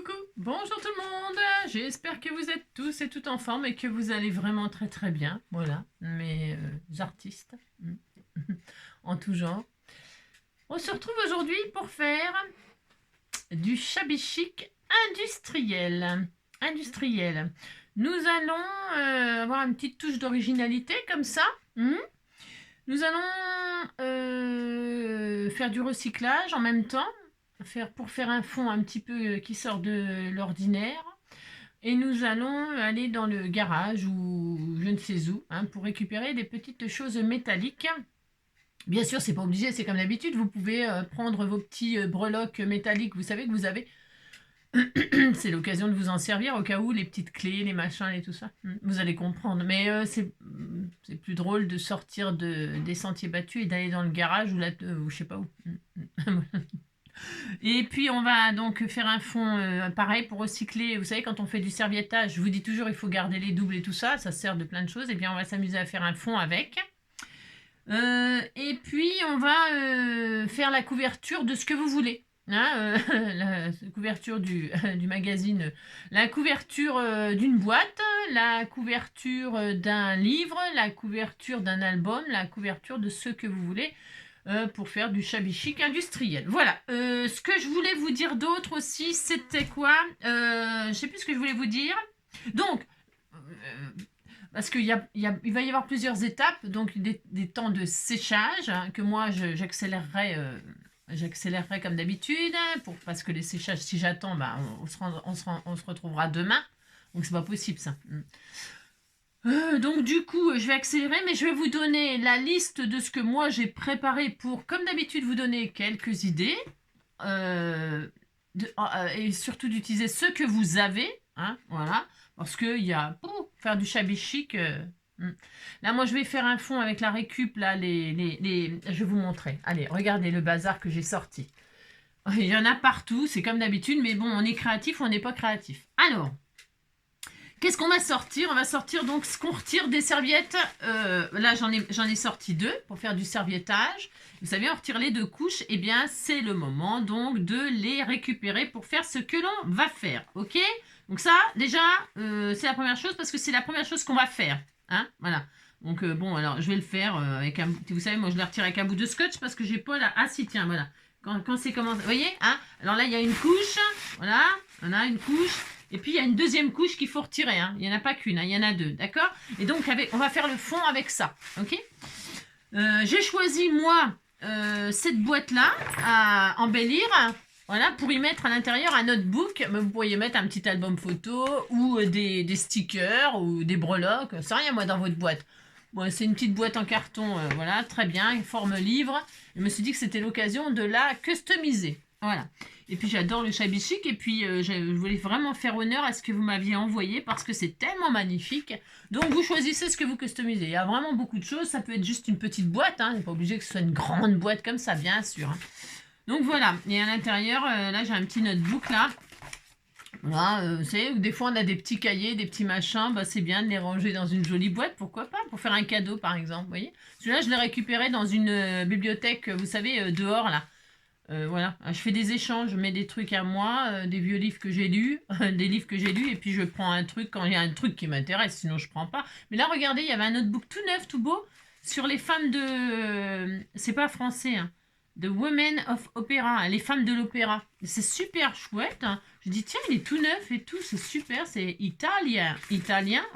Coucou, bonjour tout le monde, j'espère que vous êtes tous et toutes en forme et que vous allez vraiment très très bien, voilà, mes artistes, en tout genre. On se retrouve aujourd'hui pour faire du shabby chic industriel. Nous allons avoir une petite touche d'originalité comme ça. Nous allons faire du recyclage en même temps, pour faire un fond un petit peu qui sort de l'ordinaire. Et nous allons aller dans le garage ou je ne sais où pour récupérer des petites choses métalliques. Bien sûr, c'est pas obligé, c'est comme d'habitude. Vous pouvez prendre vos petits breloques métalliques, vous savez que vous avez. C'est l'occasion de vous en servir au cas où, les petites clés, les machins et tout ça. Vous allez comprendre. Mais c'est plus drôle de sortir des sentiers battus et d'aller dans le garage ou je sais pas où. Et puis on va donc faire un fond pareil pour recycler. Vous savez, quand on fait du serviettage, je vous dis toujours il faut garder les doubles et tout ça, ça sert de plein de choses. Et bien on va s'amuser à faire un fond avec. Et puis on va faire la couverture de ce que vous voulez. La couverture du magazine, la couverture d'une boîte, la couverture d'un livre, la couverture d'un album, la couverture de ce que vous voulez. Pour faire du shabby chic industriel. Voilà. Ce que je voulais vous dire d'autre aussi, c'était quoi je sais plus ce que je voulais vous dire. Donc, parce qu'il il va y avoir plusieurs étapes, donc des temps de séchage que moi j'accélérerai. J'accélérerai comme d'habitude, parce que les séchages, si j'attends, on se retrouvera demain. Donc c'est pas possible ça. Donc du coup, je vais accélérer, mais je vais vous donner la liste de ce que moi j'ai préparé pour, comme d'habitude, vous donner quelques idées. Et surtout d'utiliser ce que vous avez. Voilà. Parce qu'il y a... faire du shabby chic... Là, moi, je vais faire un fond avec la récup. Là, je vais vous montrer. Allez, regardez le bazar que j'ai sorti. Il y en a partout, c'est comme d'habitude. Mais bon, on est créatif ou on n'est pas créatif. Alors... Qu'est-ce qu'on va sortir? On va sortir donc ce qu'on retire des serviettes. Là, j'en ai sorti 2 pour faire du serviettage. Vous savez, on retire les 2 couches. Eh bien, c'est le moment donc de les récupérer pour faire ce que l'on va faire. Ok? Donc ça, déjà, c'est la première chose parce que c'est la première chose qu'on va faire. Voilà. Donc bon, alors je vais le faire avec un... Vous savez, moi je les retire avec un bout de scotch parce que j'ai pas là... Ah si, tiens, voilà. Quand c'est commencé... Vous voyez? Alors là, il y a une couche. Voilà. On a une couche. Et puis, il y a une deuxième couche qu'il faut retirer. Il n'y en a pas qu'une, il y en a 2. D'accord? Et donc, on va faire le fond avec ça. Ok? J'ai choisi, moi, cette boîte-là à embellir. Voilà, pour y mettre à l'intérieur un notebook. Mais vous pourriez mettre un petit album photo ou des stickers ou des breloques. C'est rien, moi, dans votre boîte. Bon, c'est une petite boîte en carton. Voilà, très bien, forme livre. Je me suis dit que c'était l'occasion de la customiser. Voilà. Et puis j'adore le shabby chic et puis je voulais vraiment faire honneur à ce que vous m'aviez envoyé parce que c'est tellement magnifique. Donc vous choisissez ce que vous customisez. Il y a vraiment beaucoup de choses. Ça peut être juste une petite boîte. Il n'est pas obligé que ce soit une grande boîte comme ça, bien sûr. Donc voilà. Et à l'intérieur, là j'ai un petit notebook là. Voilà, vous savez, des fois on a des petits cahiers, des petits machins. C'est bien de les ranger dans une jolie boîte. Pourquoi pas? Pour faire un cadeau par exemple. Vous voyez? Celui-là je l'ai récupéré dans une bibliothèque, vous savez, dehors là. Voilà, je fais des échanges, je mets des trucs à moi, des vieux livres que j'ai lus, des livres que j'ai lus, et puis je prends un truc quand il y a un truc qui m'intéresse, sinon je prends pas. Mais là, regardez, il y avait un notebook tout neuf, tout beau, sur les femmes de... c'est pas français, The Women of Opera, les femmes de l'opéra. C'est super chouette. Je dis, tiens, il est tout neuf et tout, c'est super, c'est italien.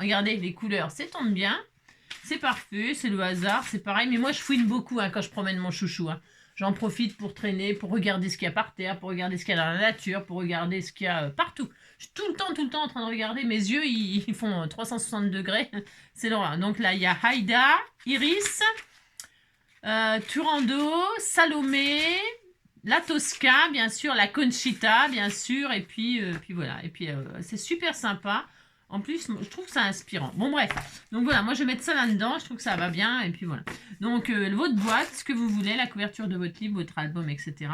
Regardez, les couleurs, ça tombe bien, c'est parfait, c'est le hasard, c'est pareil. Mais moi, je fouine beaucoup quand je promène mon chouchou. J'en profite pour traîner, pour regarder ce qu'il y a par terre, pour regarder ce qu'il y a dans la nature, pour regarder ce qu'il y a partout. Je suis tout le temps en train de regarder. Mes yeux, ils font 360 degrés. C'est l'horreur. Donc là, il y a Haïda, Iris, Turando, Salomé, la Tosca, bien sûr, la Conchita, bien sûr. Et puis voilà. Et puis, c'est super sympa. En plus, je trouve que c'est inspirant. Bon, bref. Donc, voilà. Moi, je vais mettre ça là-dedans. Je trouve que ça va bien. Et puis, voilà. Donc, votre boîte, ce que vous voulez, la couverture de votre livre, votre album, etc.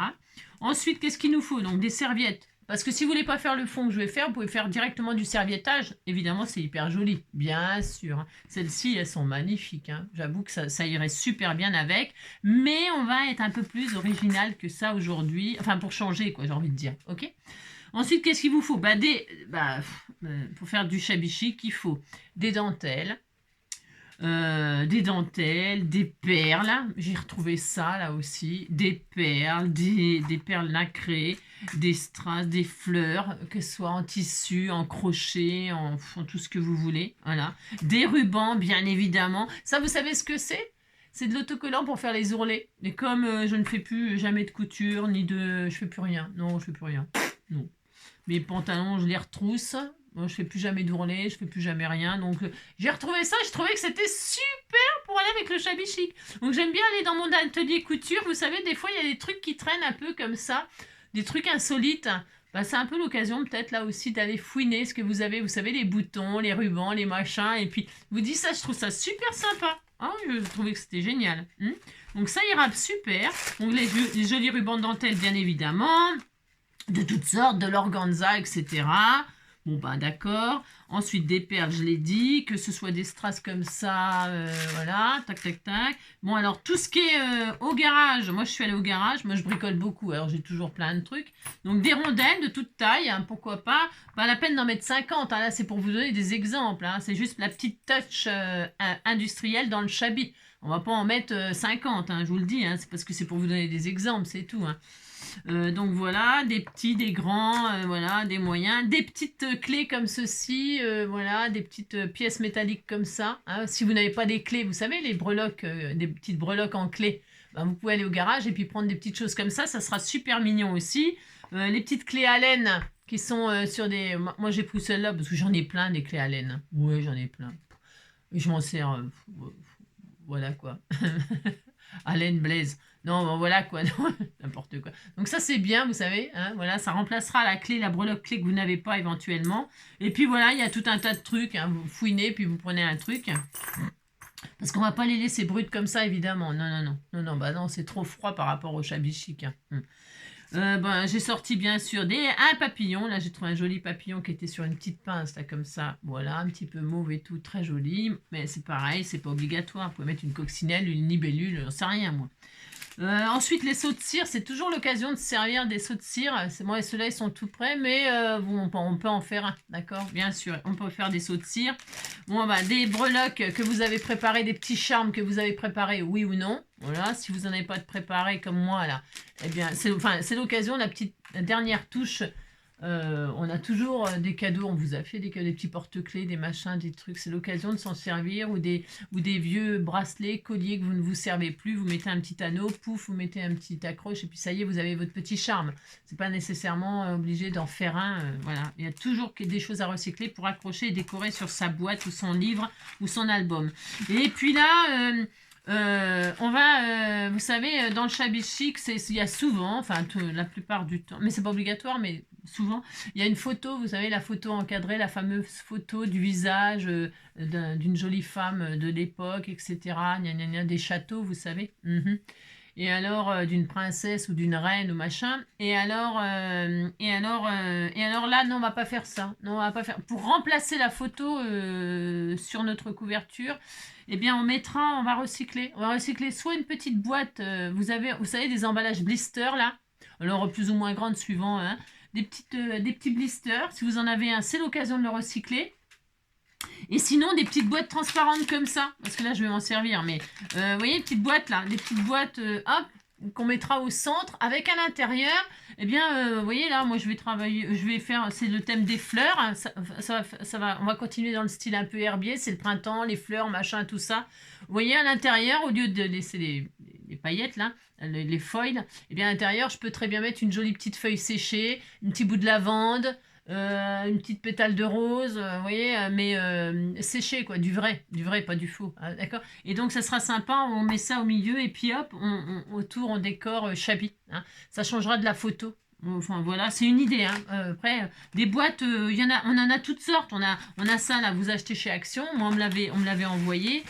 Ensuite, qu'est-ce qu'il nous faut? Donc, des serviettes. Parce que si vous voulez pas faire le fond que je vais faire, vous pouvez faire directement du serviettage. Évidemment, c'est hyper joli. Bien sûr. Celles-ci, elles sont magnifiques. J'avoue que ça irait super bien avec. Mais on va être un peu plus original que ça aujourd'hui. Enfin, pour changer, quoi, j'ai envie de dire. OK? Ensuite, qu'est-ce qu'il vous faut? Pour faire du shabby chic, il faut des dentelles, des perles. J'ai retrouvé ça là aussi. Des perles, des perles nacrées, des strass, des fleurs, que ce soit en tissu, en crochet, en tout ce que vous voulez. Voilà. Des rubans, bien évidemment. Ça, vous savez ce que c'est? C'est de l'autocollant pour faire les ourlets. Et comme je ne fais plus jamais de couture, je fais plus rien. Non, je fais plus rien. Non. Mes pantalons, je les retrousse. Moi, je fais plus jamais d'ourlets, je fais plus jamais rien. Donc, j'ai retrouvé ça. Je trouvais que c'était super pour aller avec le shabby chic. Donc, j'aime bien aller dans mon atelier couture. Vous savez, des fois, il y a des trucs qui traînent un peu comme ça. Des trucs insolites. Bah, c'est un peu l'occasion, peut-être, là aussi, d'aller fouiner ce que vous avez. Vous savez, les boutons, les rubans, les machins. Et puis, vous dites ça, je trouve ça super sympa. Ah, je trouvais que c'était génial. Donc, ça ira super. Donc, les jolis rubans de dentelle, bien évidemment. De toutes sortes, de l'organza, etc. Bon, ben d'accord. Ensuite, des perles, je l'ai dit. Que ce soit des strass comme ça, voilà, tac, tac, tac. Bon, alors, tout ce qui est au garage. Moi, je suis allée au garage. Moi, je bricole beaucoup. Alors, j'ai toujours plein de trucs. Donc, des rondelles de toute taille, hein, pourquoi pas. Pas la peine d'en mettre 50. Hein, là, c'est pour vous donner des exemples. Hein. C'est juste la petite touch industrielle dans le shabby. On va pas en mettre 50, hein, je vous le dis. Hein, c'est parce que c'est pour vous donner des exemples, c'est tout. Hein. Donc voilà, des petits, des grands, voilà, des moyens, des petites clés comme ceci, voilà, des petites pièces métalliques comme ça. Hein. Si vous n'avez pas des clés, vous savez, les breloques, des petites breloques en clés, ben, vous pouvez aller au garage et puis prendre des petites choses comme ça sera super mignon aussi. Les petites clés à laine qui sont sur des... Moi j'ai pris celle-là parce que j'en ai plein des clés à laine. Ouais, j'en ai plein. Et je m'en sers... voilà quoi. À laine Blaise. Non, ben voilà quoi, n'importe quoi. Donc ça c'est bien, vous savez, hein, voilà, ça remplacera la clé, la breloque clé que vous n'avez pas éventuellement. Et puis voilà, il y a tout un tas de trucs, hein, vous fouinez, puis vous prenez un truc. Parce qu'on va pas les laisser brutes comme ça, évidemment. Non, non, non, non, non, bah non, c'est trop froid par rapport au shabby chic. Hein. J'ai sorti bien sûr un papillon. Là, j'ai trouvé un joli papillon qui était sur une petite pince, là, comme ça. Voilà, un petit peu mauve et tout, très joli. Mais c'est pareil, c'est pas obligatoire. Vous pouvez mettre une coccinelle, une libellule, j'en sais rien, moi. Ensuite, les seaux de cire, c'est toujours l'occasion de servir des seaux de cire. Moi, ceux-là, ils sont tout prêts, mais on peut en faire un, d'accord? Bien sûr, on peut faire des seaux de cire. Bon, des breloques que vous avez préparés, des petits charmes que vous avez préparés, oui ou non. Voilà, si vous n'en avez pas de préparés comme moi, là, eh bien, c'est l'occasion, la dernière touche. On a toujours des cadeaux, on vous a fait des petits porte-clés, des machins, des trucs, c'est l'occasion de s'en servir, ou des vieux bracelets, colliers que vous ne vous servez plus, vous mettez un petit anneau, pouf, vous mettez un petit accroche, et puis ça y est, vous avez votre petit charme. C'est pas nécessairement obligé d'en faire un, voilà. Il y a toujours des choses à recycler pour accrocher et décorer sur sa boîte, ou son livre, ou son album. Et puis là... on va, vous savez, dans le shabby chic, il y a souvent, enfin la plupart du temps, mais c'est pas obligatoire, mais souvent, il y a une photo, vous savez, la photo encadrée, la fameuse photo du visage d'une jolie femme de l'époque, etc. Gna, gna, gna, des châteaux, vous savez. Et alors, d'une princesse ou d'une reine ou machin. Et alors là, non, on va pas faire ça. Non, on va pas faire. Pour remplacer la photo sur notre couverture, eh bien, on va recycler. On va recycler soit une petite boîte. Vous savez, des emballages blister là. Alors, plus ou moins grandes suivant. Hein, des petits blisters. Si vous en avez un, c'est l'occasion de le recycler. Et sinon, des petites boîtes transparentes comme ça. Parce que là, je vais m'en servir. Mais, vous voyez, les petites boîtes là. Les petites boîtes, hop, qu'on mettra au centre. Avec à l'intérieur, eh bien, vous voyez là, moi, je vais faire, c'est le thème des fleurs. Hein, on va continuer dans le style un peu herbier. C'est le printemps, les fleurs, machin, tout ça. Vous voyez, à l'intérieur, au lieu de laisser les paillettes là, les foils, eh bien, à l'intérieur, je peux très bien mettre une jolie petite feuille séchée, un petit bout de lavande, une petite pétale de rose, vous voyez, mais séché quoi, du vrai, pas du faux, hein, d'accord. Et donc ça sera sympa, on met ça au milieu et puis hop, autour on décore shabby, hein. Ça changera de la photo. Enfin voilà, c'est une idée. Hein. Après, des boîtes, on en a toutes sortes. On a ça là, vous achetez chez Action. Moi, on me l'avait envoyé.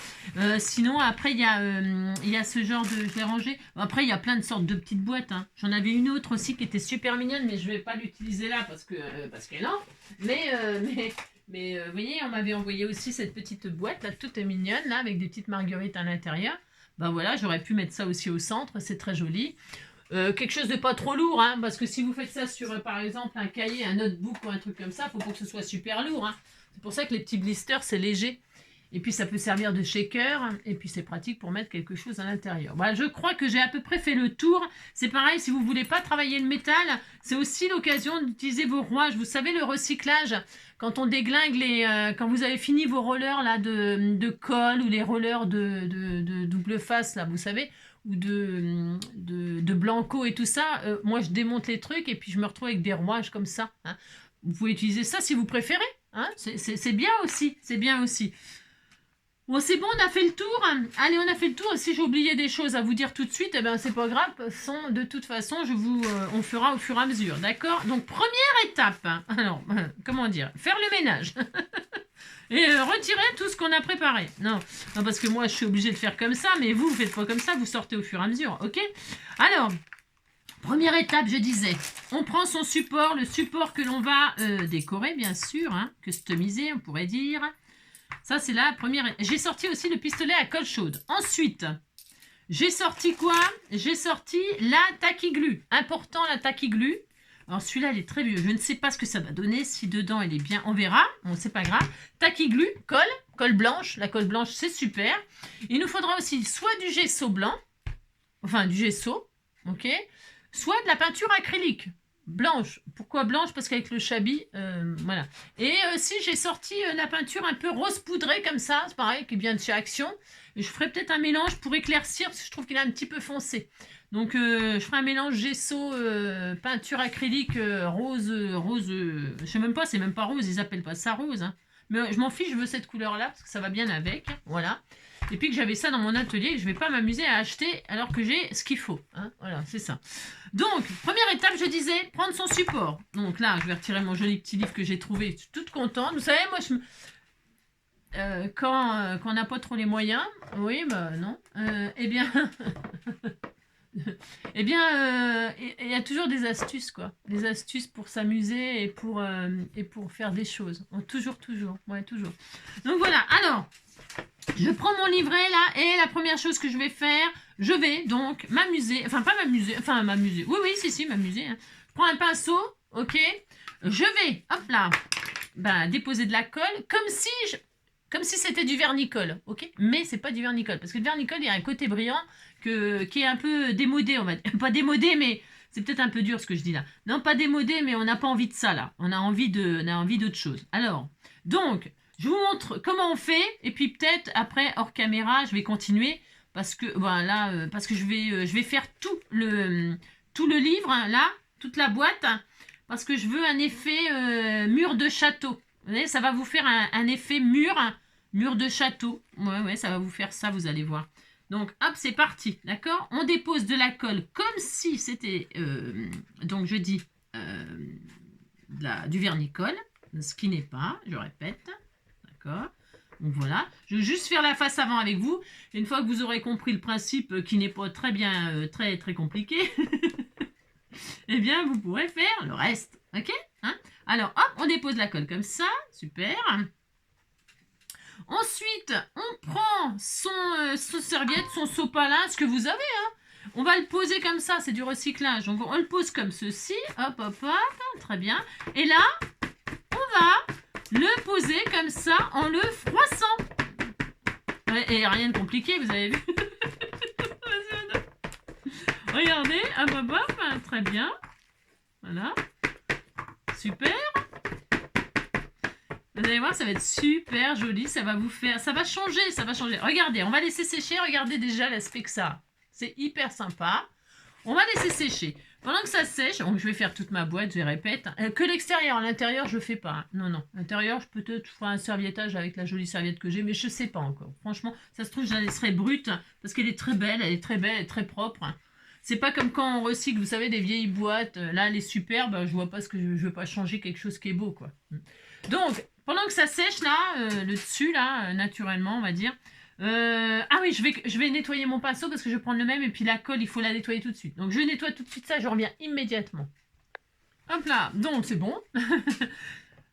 Sinon, après, il y a ce genre de, je l'ai rangé. Après, il y a plein de sortes de petites boîtes. Hein. J'en avais une autre aussi qui était super mignonne, mais je vais pas l'utiliser là parce que non. Mais vous voyez, on m'avait envoyé aussi cette petite boîte là, toute mignonne là, avec des petites marguerites à l'intérieur. Ben voilà, j'aurais pu mettre ça aussi au centre. C'est très joli. Quelque chose de pas trop lourd, hein, parce que si vous faites ça sur, par exemple, un cahier, un notebook ou un truc comme ça, il faut pas que ce soit super lourd. Hein. C'est pour ça que les petits blisters, c'est léger. Et puis, ça peut servir de shaker. Et puis, c'est pratique pour mettre quelque chose à l'intérieur. Voilà, je crois que j'ai à peu près fait le tour. C'est pareil, si vous voulez pas travailler le métal, c'est aussi l'occasion d'utiliser vos rouages. Vous savez, le recyclage, quand on déglingue quand vous avez fini vos rollers là, de colle ou les rollers de double face, là, vous savez, ou de blanco et tout ça, moi, je démonte les trucs et puis je me retrouve avec des rouages comme ça. Hein. Vous pouvez utiliser ça si vous préférez. Hein. C'est bien aussi. C'est bien aussi. Bon, c'est bon, on a fait le tour. Allez, on a fait le tour. Si j'ai oublié des choses à vous dire tout de suite, eh ben, c'est pas grave. De toute façon, on fera au fur et à mesure. D'accord? Donc, première étape. Alors, comment dire? Faire le ménage. Et retirer tout ce qu'on a préparé. Non, parce que moi, je suis obligée de faire comme ça. Mais vous faites pas comme ça. Vous sortez au fur et à mesure. OK? Alors, première étape, je disais, on prend son support, le support que l'on va décorer, bien sûr. Hein, customiser, on pourrait dire. Ça, c'est la première. J'ai sorti aussi le pistolet à colle chaude. Ensuite, j'ai sorti quoi? J'ai sorti la tacky glue. Important, la tacky glue. Alors, celui-là, il est très vieux. Je ne sais pas ce que ça va donner. Si dedans, il est bien, on verra. Bon, c'est pas grave. Tacky glue, colle blanche. La colle blanche, c'est super. Il nous faudra aussi soit du gesso blanc, enfin, du gesso, ok, soit de la peinture acrylique. Blanche. Pourquoi blanche? Parce qu'avec le chabi, voilà. Et si j'ai sorti la peinture un peu rose poudrée comme ça, c'est pareil, qui vient de chez Action. Et je ferai peut-être un mélange pour éclaircir, parce que je trouve qu'il est un petit peu foncé. Donc je ferai un mélange gesso, peinture acrylique, rose, je sais même pas, c'est même pas rose, ils appellent pas ça rose. Hein. Mais je m'en fiche, je veux cette couleur-là, parce que ça va bien avec. Voilà. Et puis que j'avais ça dans mon atelier, que je ne vais pas m'amuser à acheter alors que j'ai ce qu'il faut. Hein. Voilà, c'est ça. Donc, première étape, je disais, prendre son support. Donc là, je vais retirer mon joli petit livre que j'ai trouvé. Je suis toute contente. Vous savez, moi, quand on n'a pas trop les moyens, oui, bah non, eh bien, eh bien, il y a toujours des astuces, quoi. Des astuces pour s'amuser et pour faire des choses. Toujours. Ouais, toujours. Donc voilà, alors... Je prends mon livret là et la première chose que je vais faire, je vais donc m'amuser, m'amuser, oui, si, m'amuser. Hein. Je prends un pinceau, ok, je vais, hop là, déposer de la colle comme si c'était du vernicole, ok, mais c'est pas du vernicole parce que le vernicole il y a un côté brillant qui est un peu démodé, on va dire, pas démodé mais c'est peut-être un peu dur ce que je dis là, non pas démodé mais on n'a pas envie de ça là, on a envie d'autre chose. Alors, donc je vous montre comment on fait, et puis peut-être après, hors caméra, je vais continuer, parce que voilà, parce que je vais faire tout le livre, hein, là, toute la boîte, hein, parce que je veux un effet mur de château. Vous voyez, ça va vous faire un effet mur de château. Ouais, ça va vous faire ça, vous allez voir. Donc, hop, c'est parti, d'accord? On dépose de la colle comme si c'était, donc je dis, du vernicole, ce qui n'est pas, je répète. D'accord. Donc voilà, je vais juste faire la face avant avec vous. Et une fois que vous aurez compris le principe qui n'est pas très bien, très compliqué, eh bien vous pourrez faire le reste. Ok, hein? Alors hop, on dépose la colle comme ça, super. Ensuite, on prend son serviette, son sopalin, ce que vous avez. Hein. On va le poser comme ça, c'est du recyclage. Donc on le pose comme ceci, hop, très bien. Et là, on va le poser comme ça en le froissant. Et rien de compliqué, vous avez vu. Regardez, hop, très bien. Voilà. Super. Vous allez voir, ça va être super joli. Ça va changer. Regardez, on va laisser sécher. Regardez déjà l'aspect que ça a. C'est hyper sympa. On va laisser sécher. Pendant que ça sèche, donc je vais faire toute ma boîte, je répète. Que l'extérieur, l'intérieur, je ne fais pas. Hein. Non. L'intérieur, je peut-être ferai un serviettage avec la jolie serviette que j'ai, mais je ne sais pas encore. Franchement, ça se trouve, je la laisserai brute, parce qu'elle est très belle, elle est très propre. Hein. C'est pas comme quand on recycle, vous savez, des vieilles boîtes. Là, elle est superbe, je vois pas ce que je veux pas changer quelque chose qui est beau, quoi. Donc, pendant que ça sèche, là, le dessus, là, naturellement, on va dire... ah oui, je vais nettoyer mon pinceau parce que je vais prendre le même et puis la colle, il faut la nettoyer tout de suite. Donc je nettoie tout de suite ça, je reviens immédiatement. Hop là, donc c'est bon.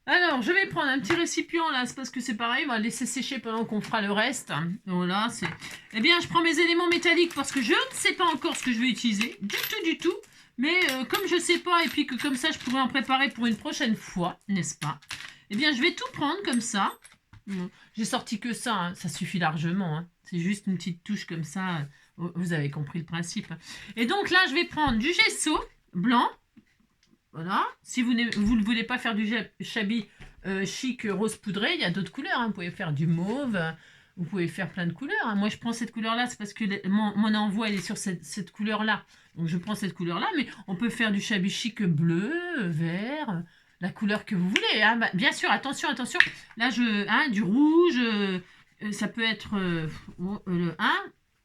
Alors, je vais prendre un petit récipient là, c'est parce que c'est pareil, on va laisser sécher pendant qu'on fera le reste. Voilà, c'est... Eh bien, je prends mes éléments métalliques parce que je ne sais pas encore ce que je vais utiliser, du tout. Mais comme je ne sais pas, et puis que comme ça, je pourrais en préparer pour une prochaine fois, n'est-ce pas? Eh bien, je vais tout prendre comme ça. J'ai sorti que ça, hein, ça suffit largement. Hein. C'est juste une petite touche comme ça, vous avez compris le principe. Et donc là, je vais prendre du gesso blanc. Voilà. Si vous ne voulez pas faire du shabby chic rose poudré, il y a d'autres couleurs. Hein. Vous pouvez faire du mauve, vous pouvez faire plein de couleurs. Hein. Moi, je prends cette couleur-là, c'est parce que mon envoi, elle est sur cette couleur-là. Donc, je prends cette couleur-là, mais on peut faire du shabby chic bleu, vert, la couleur que vous voulez. Hein. Bah, bien sûr, attention. Là, du rouge, ça peut être le 1.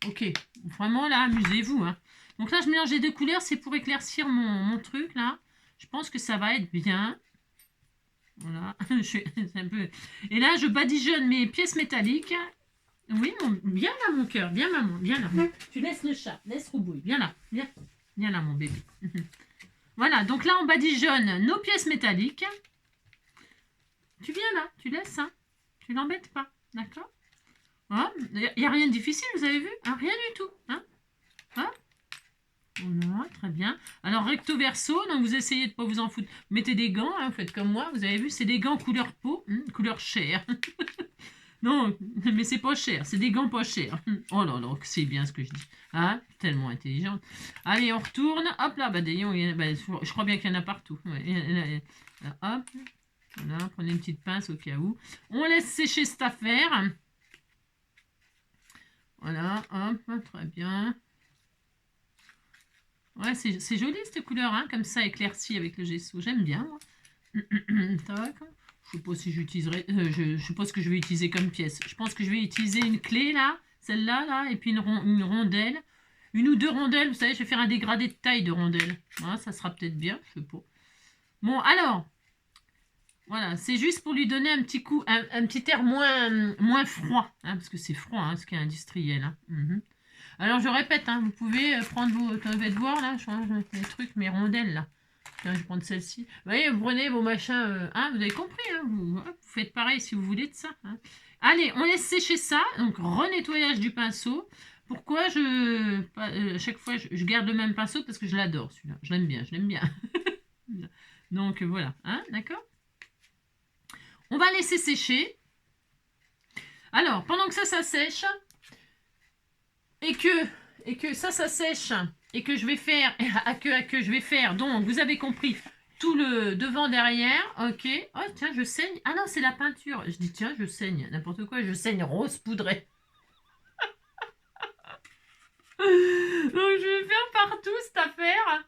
Ok, vraiment, là, amusez-vous. Hein. Donc là, je mélange les deux couleurs, c'est pour éclaircir mon truc, là. Je pense que ça va être bien. Voilà. Un peu... Et là, je badigeonne mes pièces métalliques. Oui, bien là, mon cœur. Bien, maman. Bien là. Tu laisses le chat. Laisse Roubouille. Bien là. Bien là, mon bébé. Voilà. Donc là, on badigeonne nos pièces métalliques. Tu viens là. Tu laisses. Hein. Tu l'embêtes pas. D'accord. Il n'y a rien de difficile, vous avez vu hein. Rien du tout. Hein. Voilà, très bien. Alors, recto verso, donc vous essayez de ne pas vous en foutre. Mettez des gants, hein, faites comme moi, vous avez vu, c'est des gants couleur peau, couleur chair. Non, mais c'est pas cher, c'est des gants pas chers. Oh là là, c'est bien ce que je dis. Hein, tellement intelligent. Allez, on retourne. Hop là, bah, je crois bien qu'il y en a partout. Ouais, hop, voilà, prenez une petite pince au cas où. On laisse sécher cette affaire. Voilà, hop, très bien. Ouais, c'est joli cette couleur, hein, comme ça éclaircie avec le gesso. J'aime bien, moi. Je sais pas si j'utiliserai. Je sais pas ce que je vais utiliser comme pièce. Je pense que je vais utiliser une clé là, celle-là, là, et puis une rondelle. Une ou deux rondelles, vous savez, je vais faire un dégradé de taille de rondelles. Voilà, ça sera peut-être bien, je sais pas. Bon, alors, voilà, c'est juste pour lui donner un petit coup, un petit air moins froid, hein, parce que c'est froid, hein, ce qui est industriel. Hein. Alors, je répète, hein, vous pouvez prendre vos... Vous allez voir, là, je change les trucs, mes rondelles, là. Tiens, je vais prendre celle-ci. Vous voyez, vous prenez vos machins... hein, vous avez compris, hein, vous faites pareil si vous voulez de ça. Hein. Allez, on laisse sécher ça. Donc, renettoyage du pinceau. Pourquoi à chaque fois, je garde le même pinceau parce que je l'adore, celui-là. Je l'aime bien. Donc, voilà. Hein, d'accord. On va laisser sécher. Alors, pendant que ça sèche... Et que ça sèche et que je vais faire je vais faire, donc vous avez compris, tout le devant derrière, ok. Oh tiens, je saigne. Ah non, c'est la peinture. Je dis tiens, je saigne, n'importe quoi, je saigne rose poudré. Donc je vais faire partout cette affaire.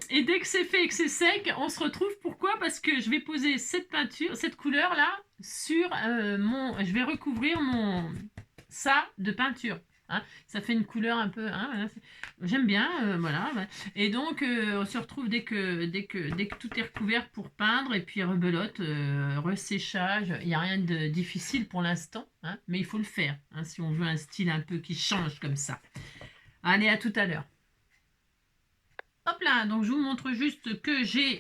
Et dès que c'est fait et que c'est sec, on se retrouve. Pourquoi? Parce que je vais poser cette peinture, cette couleur là, sur je vais recouvrir ça de peinture. Hein. Ça fait une couleur un peu... Hein, voilà, j'aime bien, voilà. Et donc, on se retrouve dès que tout est recouvert pour peindre, et puis rebelote, resséchage. Il n'y a rien de difficile pour l'instant, hein, mais il faut le faire, hein, si on veut un style un peu qui change comme ça. Allez, à tout à l'heure. Hop là, donc je vous montre juste que j'ai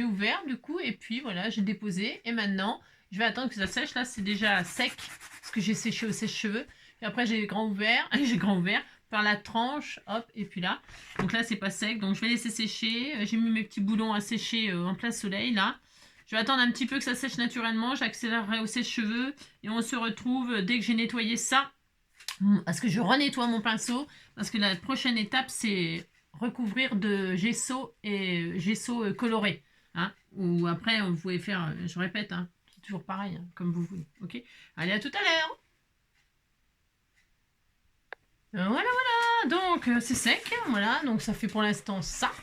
ouvert du coup, et puis voilà, j'ai déposé, et maintenant, je vais attendre que ça sèche. Là, c'est déjà sec, parce que j'ai séché au sèche-cheveux. Et après, j'ai grand ouvert par la tranche, hop, et puis là. Donc là, c'est pas sec, donc je vais laisser sécher. J'ai mis mes petits boulons à sécher en plein soleil, là. Je vais attendre un petit peu que ça sèche naturellement. J'accélérerai au sèche-cheveux, et on se retrouve dès que j'ai nettoyé ça. Parce que je renettoie mon pinceau, parce que la prochaine étape, c'est recouvrir de gesso et gesso coloré. Hein, ou après, vous pouvez faire, je répète, hein, c'est toujours pareil, hein, comme vous voulez. Ok. Allez, à tout à l'heure. Voilà, donc c'est sec, voilà, donc ça fait pour l'instant ça,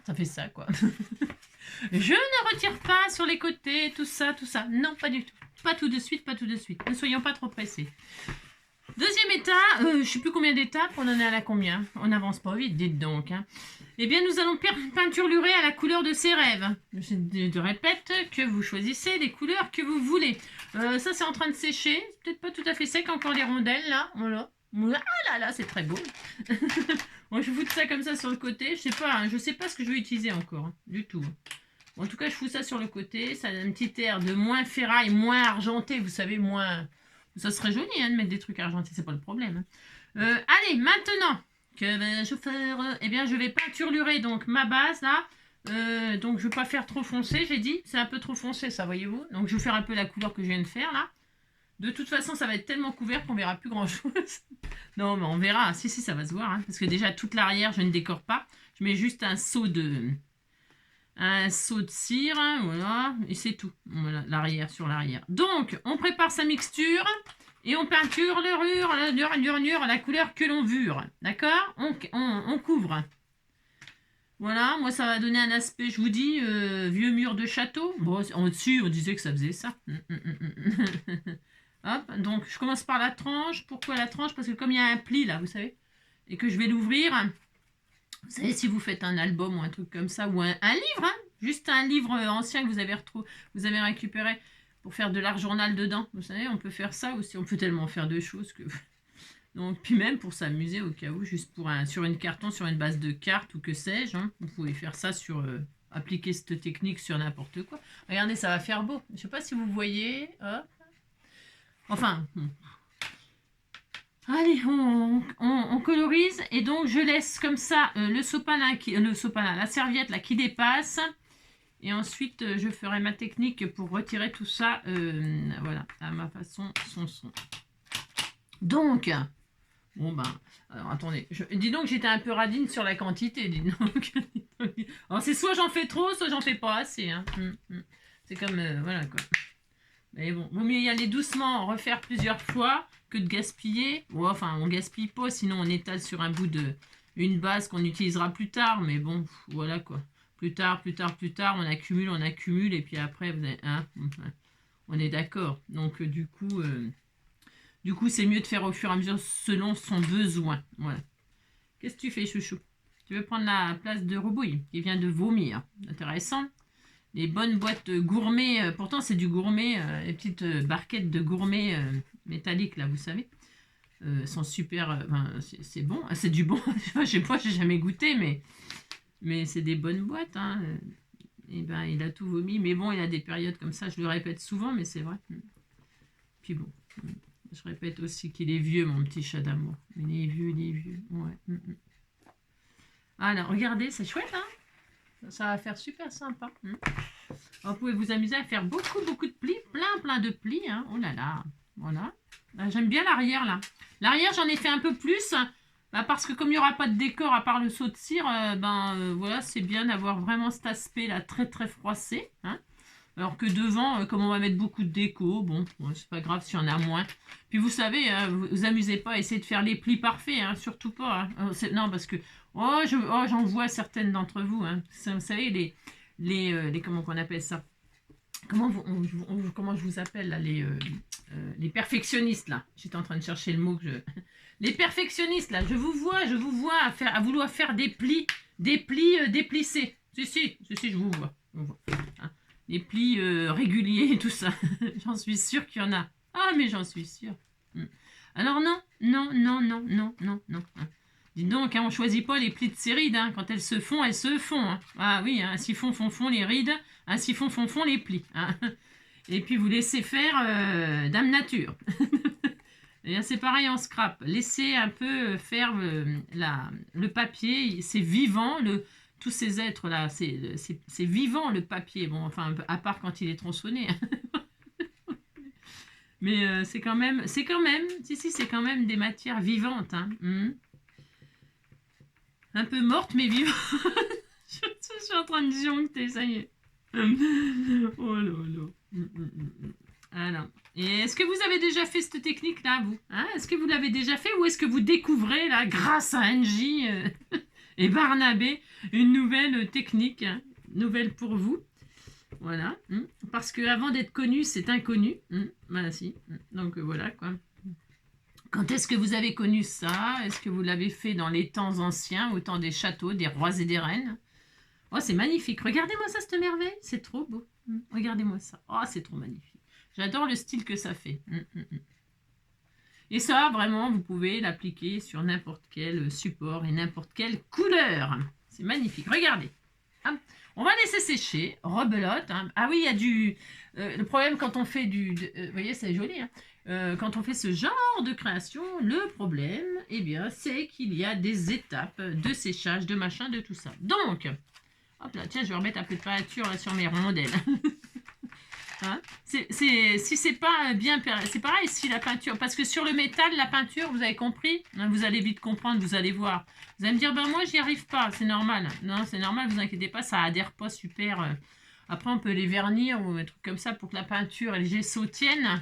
ça fait ça quoi. Je ne retire pas sur les côtés, tout ça, non, pas du tout, pas tout de suite, ne soyons pas trop pressés. Deuxième état, je sais plus combien d'étapes, on en est à la combien? On n'avance pas vite, dites donc. Hein. Eh bien, nous allons peinturer à la couleur de ses rêves. Je répète que vous choisissez les couleurs que vous voulez. Ça, c'est en train de sécher, peut-être pas tout à fait sec, encore les rondelles là, voilà. Ah là, c'est très beau. Moi, je fous ça comme ça sur le côté. Je sais pas ce que je vais utiliser encore, hein, du tout. En tout cas, je fous ça sur le côté. Ça a un petit air de moins ferraille, moins argenté. Vous savez, moins... Ça serait joli hein, de mettre des trucs argentés, c'est pas le problème. Allez, maintenant, que vais-je faire? Eh bien, je vais peinturer donc ma base là. Donc, je ne vais pas faire trop foncé, j'ai dit. C'est un peu trop foncé, ça, voyez-vous. Donc, je vais faire un peu la couleur que je viens de faire là. De toute façon, ça va être tellement couvert qu'on verra plus grand-chose. Non, mais on verra. Si, ça va se voir. Hein, parce que déjà, toute l'arrière, je ne décore pas. Je mets juste un seau de cire, hein, voilà, et c'est tout. Voilà, l'arrière sur l'arrière. Donc, on prépare sa mixture et on peinture la couleur que l'on veut. D'accord, on couvre. Voilà, moi ça va donner un aspect, je vous dis, vieux mur de château. Bon, en dessus, on disait que ça faisait ça. Hop, donc je commence par la tranche. Pourquoi la tranche? Parce que comme il y a un pli là, vous savez, et que je vais l'ouvrir. Vous savez, si vous faites un album ou un truc comme ça, ou un livre, hein, juste un livre ancien que vous avez récupéré pour faire de l'art journal dedans. Vous savez, on peut faire ça aussi. On peut tellement faire de choses que... Donc, puis même pour s'amuser au cas où, juste sur une carton, sur une base de cartes ou que sais-je, hein, vous pouvez faire ça sur... appliquer cette technique sur n'importe quoi. Regardez, ça va faire beau. Je sais pas si vous voyez. Hop. Enfin... Allez, on colorise et donc je laisse comme ça la serviette là qui dépasse. Et ensuite, je ferai ma technique pour retirer tout ça, voilà, à ma façon, son. Donc, bon ben, alors attendez, dis donc j'étais un peu radine sur la quantité, dis donc. Alors c'est soit j'en fais trop, soit j'en fais pas assez. Hein. C'est comme, voilà quoi. Mais bon, vaut mieux y aller doucement, refaire plusieurs fois que de gaspiller. Ouais, enfin, on gaspille pas, sinon on étale sur un bout de une base qu'on utilisera plus tard. Mais bon, voilà quoi. Plus tard, on accumule, et puis après, vous avez, hein, on est d'accord. Donc du coup, c'est mieux de faire au fur et à mesure selon son besoin. Voilà. Qu'est-ce que tu fais, chouchou? Tu veux prendre la place de Robouille, qui vient de vomir. Intéressant. Les bonnes boîtes gourmet, pourtant c'est du gourmet, les petites barquettes de gourmet métalliques là, vous savez, sont super, c'est bon, c'est du bon, je sais pas, j'ai jamais goûté, mais c'est des bonnes boîtes, hein. Et ben il a tout vomi, mais bon, il a des périodes comme ça, je le répète souvent, mais c'est vrai. Puis bon, je répète aussi qu'il est vieux, mon petit chat d'amour, il est vieux, ouais. Alors, regardez, c'est chouette, hein. Ça va faire super sympa. Vous pouvez vous amuser à faire beaucoup de plis, plein de plis. Hein. Oh là là, voilà. J'aime bien l'arrière là. L'arrière, j'en ai fait un peu plus, parce que comme il n'y aura pas de décor à part le seau de cire, voilà, c'est bien d'avoir vraiment cet aspect là très froissé. Hein. Alors que devant, comme on va mettre beaucoup de déco, bon c'est pas grave s'il y en a moins. Puis vous savez, vous amusez pas à essayer de faire les plis parfaits, hein, surtout pas. Hein. Non, parce que j'en vois certaines d'entre vous. Hein. Vous savez, les comment on appelle ça? Comment je vous appelle là, les perfectionnistes là. J'étais en train de chercher le mot que je... Les perfectionnistes là, je vous vois à vouloir faire des plis déplissés. Si, je vous vois. Hein. Les plis réguliers et tout ça. J'en suis sûre qu'il y en a. Ah, mais j'en suis sûre. Alors non. Hein. Dis donc, hein, on ne choisit pas les plis de ces rides. Hein. Quand elles se font, elles se font. Hein. Ah oui, hein, ainsi font les rides. Ainsi font les plis. Hein. Et puis vous laissez faire Dame Nature. Et c'est pareil en scrap. Laissez un peu faire le papier. C'est vivant. Tous ces êtres là, c'est vivant le papier. Bon, enfin, à part quand il est tronçonné. Mais c'est quand même, c'est quand même des matières vivantes. Hein. Un peu mortes, mais vivantes. Je suis en train de disjoncter, ça y est. Oh là là. Alors. Et est-ce que vous avez déjà fait cette technique-là, vous, hein? Est-ce que vous l'avez déjà fait ou est-ce que vous découvrez, là, grâce à Angie et Barnabé, une nouvelle technique, hein, nouvelle pour vous? Voilà. Parce qu'avant d'être connu, c'est inconnu. Voilà, si. Donc, voilà, quoi. Quand est-ce que vous avez connu ça? Est-ce que vous l'avez fait dans les temps anciens, au temps des châteaux, des rois et des reines? Oh, c'est magnifique. Regardez-moi ça, cette merveille. C'est trop beau. Regardez-moi ça. Oh, c'est trop magnifique. J'adore le style que ça fait. Et ça, vraiment, vous pouvez l'appliquer sur n'importe quel support et n'importe quelle couleur. C'est magnifique. Regardez. On va laisser sécher, rebelote. Hein. Ah oui, il y a du... le problème quand on fait vous voyez, c'est joli. Hein. Quand on fait ce genre de création, le problème, eh bien, c'est qu'il y a des étapes de séchage, de machin, de tout ça. Donc, hop là, tiens, je vais remettre un peu de peinture là, sur mes rondelles. Hein, si c'est pas bien, c'est pareil si la peinture, parce que sur le métal, la peinture, vous avez compris, hein, vous allez vite comprendre, vous allez voir. Vous allez me dire, ben moi j'y arrive pas, c'est normal. Non, c'est normal, vous inquiétez pas, ça adhère pas super. Après, on peut les vernir ou des trucs comme ça pour que la peinture et le gesso tiennent.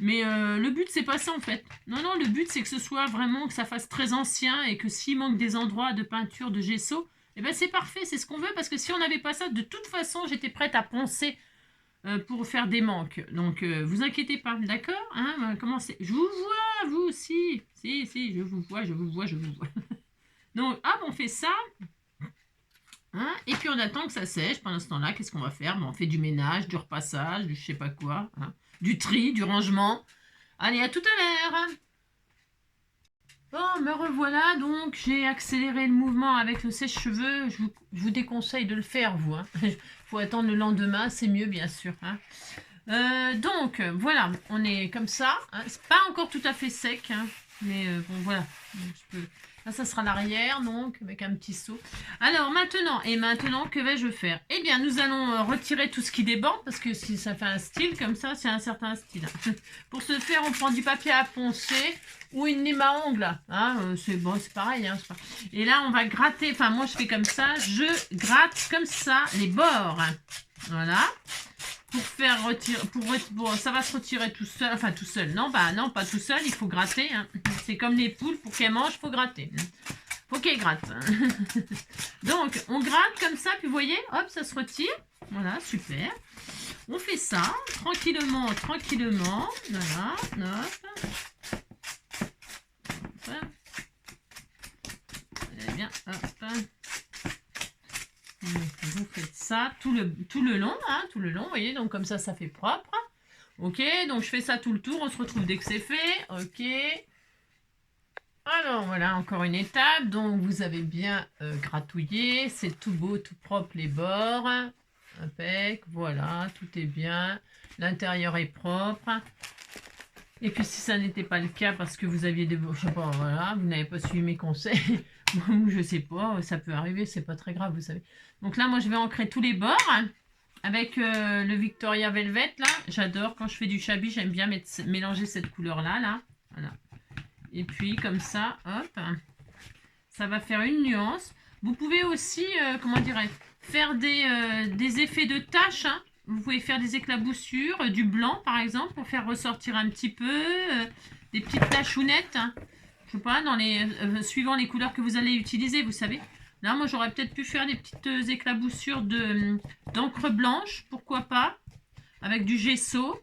Mais le but, c'est pas ça en fait. Non, non, le but, c'est que ce soit vraiment, que ça fasse très ancien et que s'il manque des endroits de peinture, de gesso, eh ben c'est parfait, c'est ce qu'on veut, parce que si on n'avait pas ça, de toute façon, j'étais prête à poncer pour faire des manques. Donc, vous inquiétez pas, d'accord, hein, commencez. Je vous vois, vous aussi. Si, je vous vois, je vous vois, je vous vois. Donc, hop, on fait ça. Hein, et puis, on attend que ça sèche. Pendant ce temps-là, qu'est-ce qu'on va faire? On fait du ménage, du repassage, du je sais pas quoi. Hein, du tri, du rangement. Allez, à tout à l'heure. Bon, me revoilà. Donc, j'ai accéléré le mouvement avec le sèche-cheveux. Je vous déconseille de le faire, vous. Il faut attendre le lendemain. C'est mieux, bien sûr. Hein. Donc, voilà, on est comme ça. Hein. C'est pas encore tout à fait sec, hein, mais bon, voilà. Donc, là, ça sera l'arrière, donc, avec un petit seau. Alors, maintenant, que vais-je faire? Eh bien, nous allons retirer tout ce qui déborde, parce que si ça fait un style comme ça, c'est un certain style. Pour ce faire, on prend du papier à poncer ou une lime à ongles. Hein, c'est bon, c'est pareil. Hein, et là, on va gratter. Enfin, moi, je fais comme ça. Je gratte comme ça les bords. Voilà. Pour faire retirer, bon, ça va se retirer tout seul, enfin tout seul, non, bah non, pas tout seul, il faut gratter, hein. C'est comme les poules, pour qu'elles mangent, il faut gratter, faut qu'elles grattent. Donc, on gratte comme ça, puis vous voyez, hop, ça se retire, voilà, super. On fait ça, tranquillement, voilà, hop. Allez, bien, hop. Vous faites ça tout le long, hein, tout le long, vous voyez, donc comme ça, ça fait propre. Ok, donc je fais ça tout le tour, on se retrouve dès que c'est fait. Ok. Alors voilà, encore une étape. Donc vous avez bien gratouillé, c'est tout beau, tout propre les bords. Impec, voilà, tout est bien. L'intérieur est propre. Et puis si ça n'était pas le cas parce que vous aviez des... Je sais pas, voilà, vous n'avez pas suivi mes conseils. Ou je sais pas, ça peut arriver, c'est pas très grave, vous savez. Donc là, moi, je vais ancrer tous les bords avec le Victoria Velvet, là. J'adore, quand je fais du shabby, j'aime bien mélanger cette couleur-là, là. Voilà. Et puis, comme ça, hop, ça va faire une nuance. Vous pouvez aussi, comment dirais-je, faire des effets de taches, hein. Vous pouvez faire des éclaboussures, du blanc, par exemple, pour faire ressortir un petit peu, des petites tachounettes, hein. Je sais pas, suivant les couleurs que vous allez utiliser, vous savez. Là, moi, j'aurais peut-être pu faire des petites éclaboussures d'encre blanche, pourquoi pas, avec du gesso,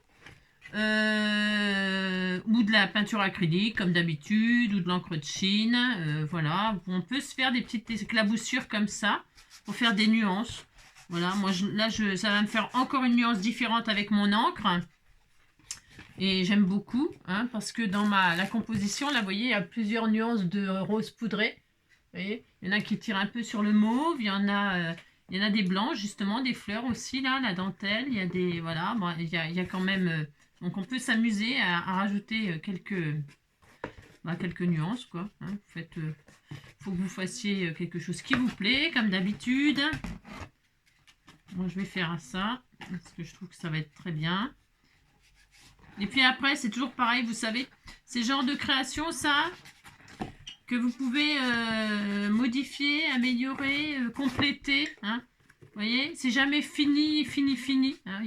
ou de la peinture acrylique, comme d'habitude, ou de l'encre de Chine, voilà. On peut se faire des petites éclaboussures comme ça, pour faire des nuances. Voilà, moi, ça va me faire encore une nuance différente avec mon encre. Et j'aime beaucoup, hein, parce que dans la composition, là, vous voyez, il y a plusieurs nuances de rose poudré. Vous voyez, il y en a qui tirent un peu sur le mauve, il y en a des blancs, justement, des fleurs aussi, là, la dentelle, il y a des... Voilà, bon, il y a quand même... donc, on peut s'amuser à rajouter quelques nuances, quoi. Hein. Faut que vous fassiez quelque chose qui vous plaît, comme d'habitude. Bon, je vais faire ça, parce que je trouve que ça va être très bien. Et puis après, c'est toujours pareil, vous savez, ces genres de créations, ça, que vous pouvez modifier, améliorer, compléter. Hein, vous voyez, c'est jamais fini. Hein,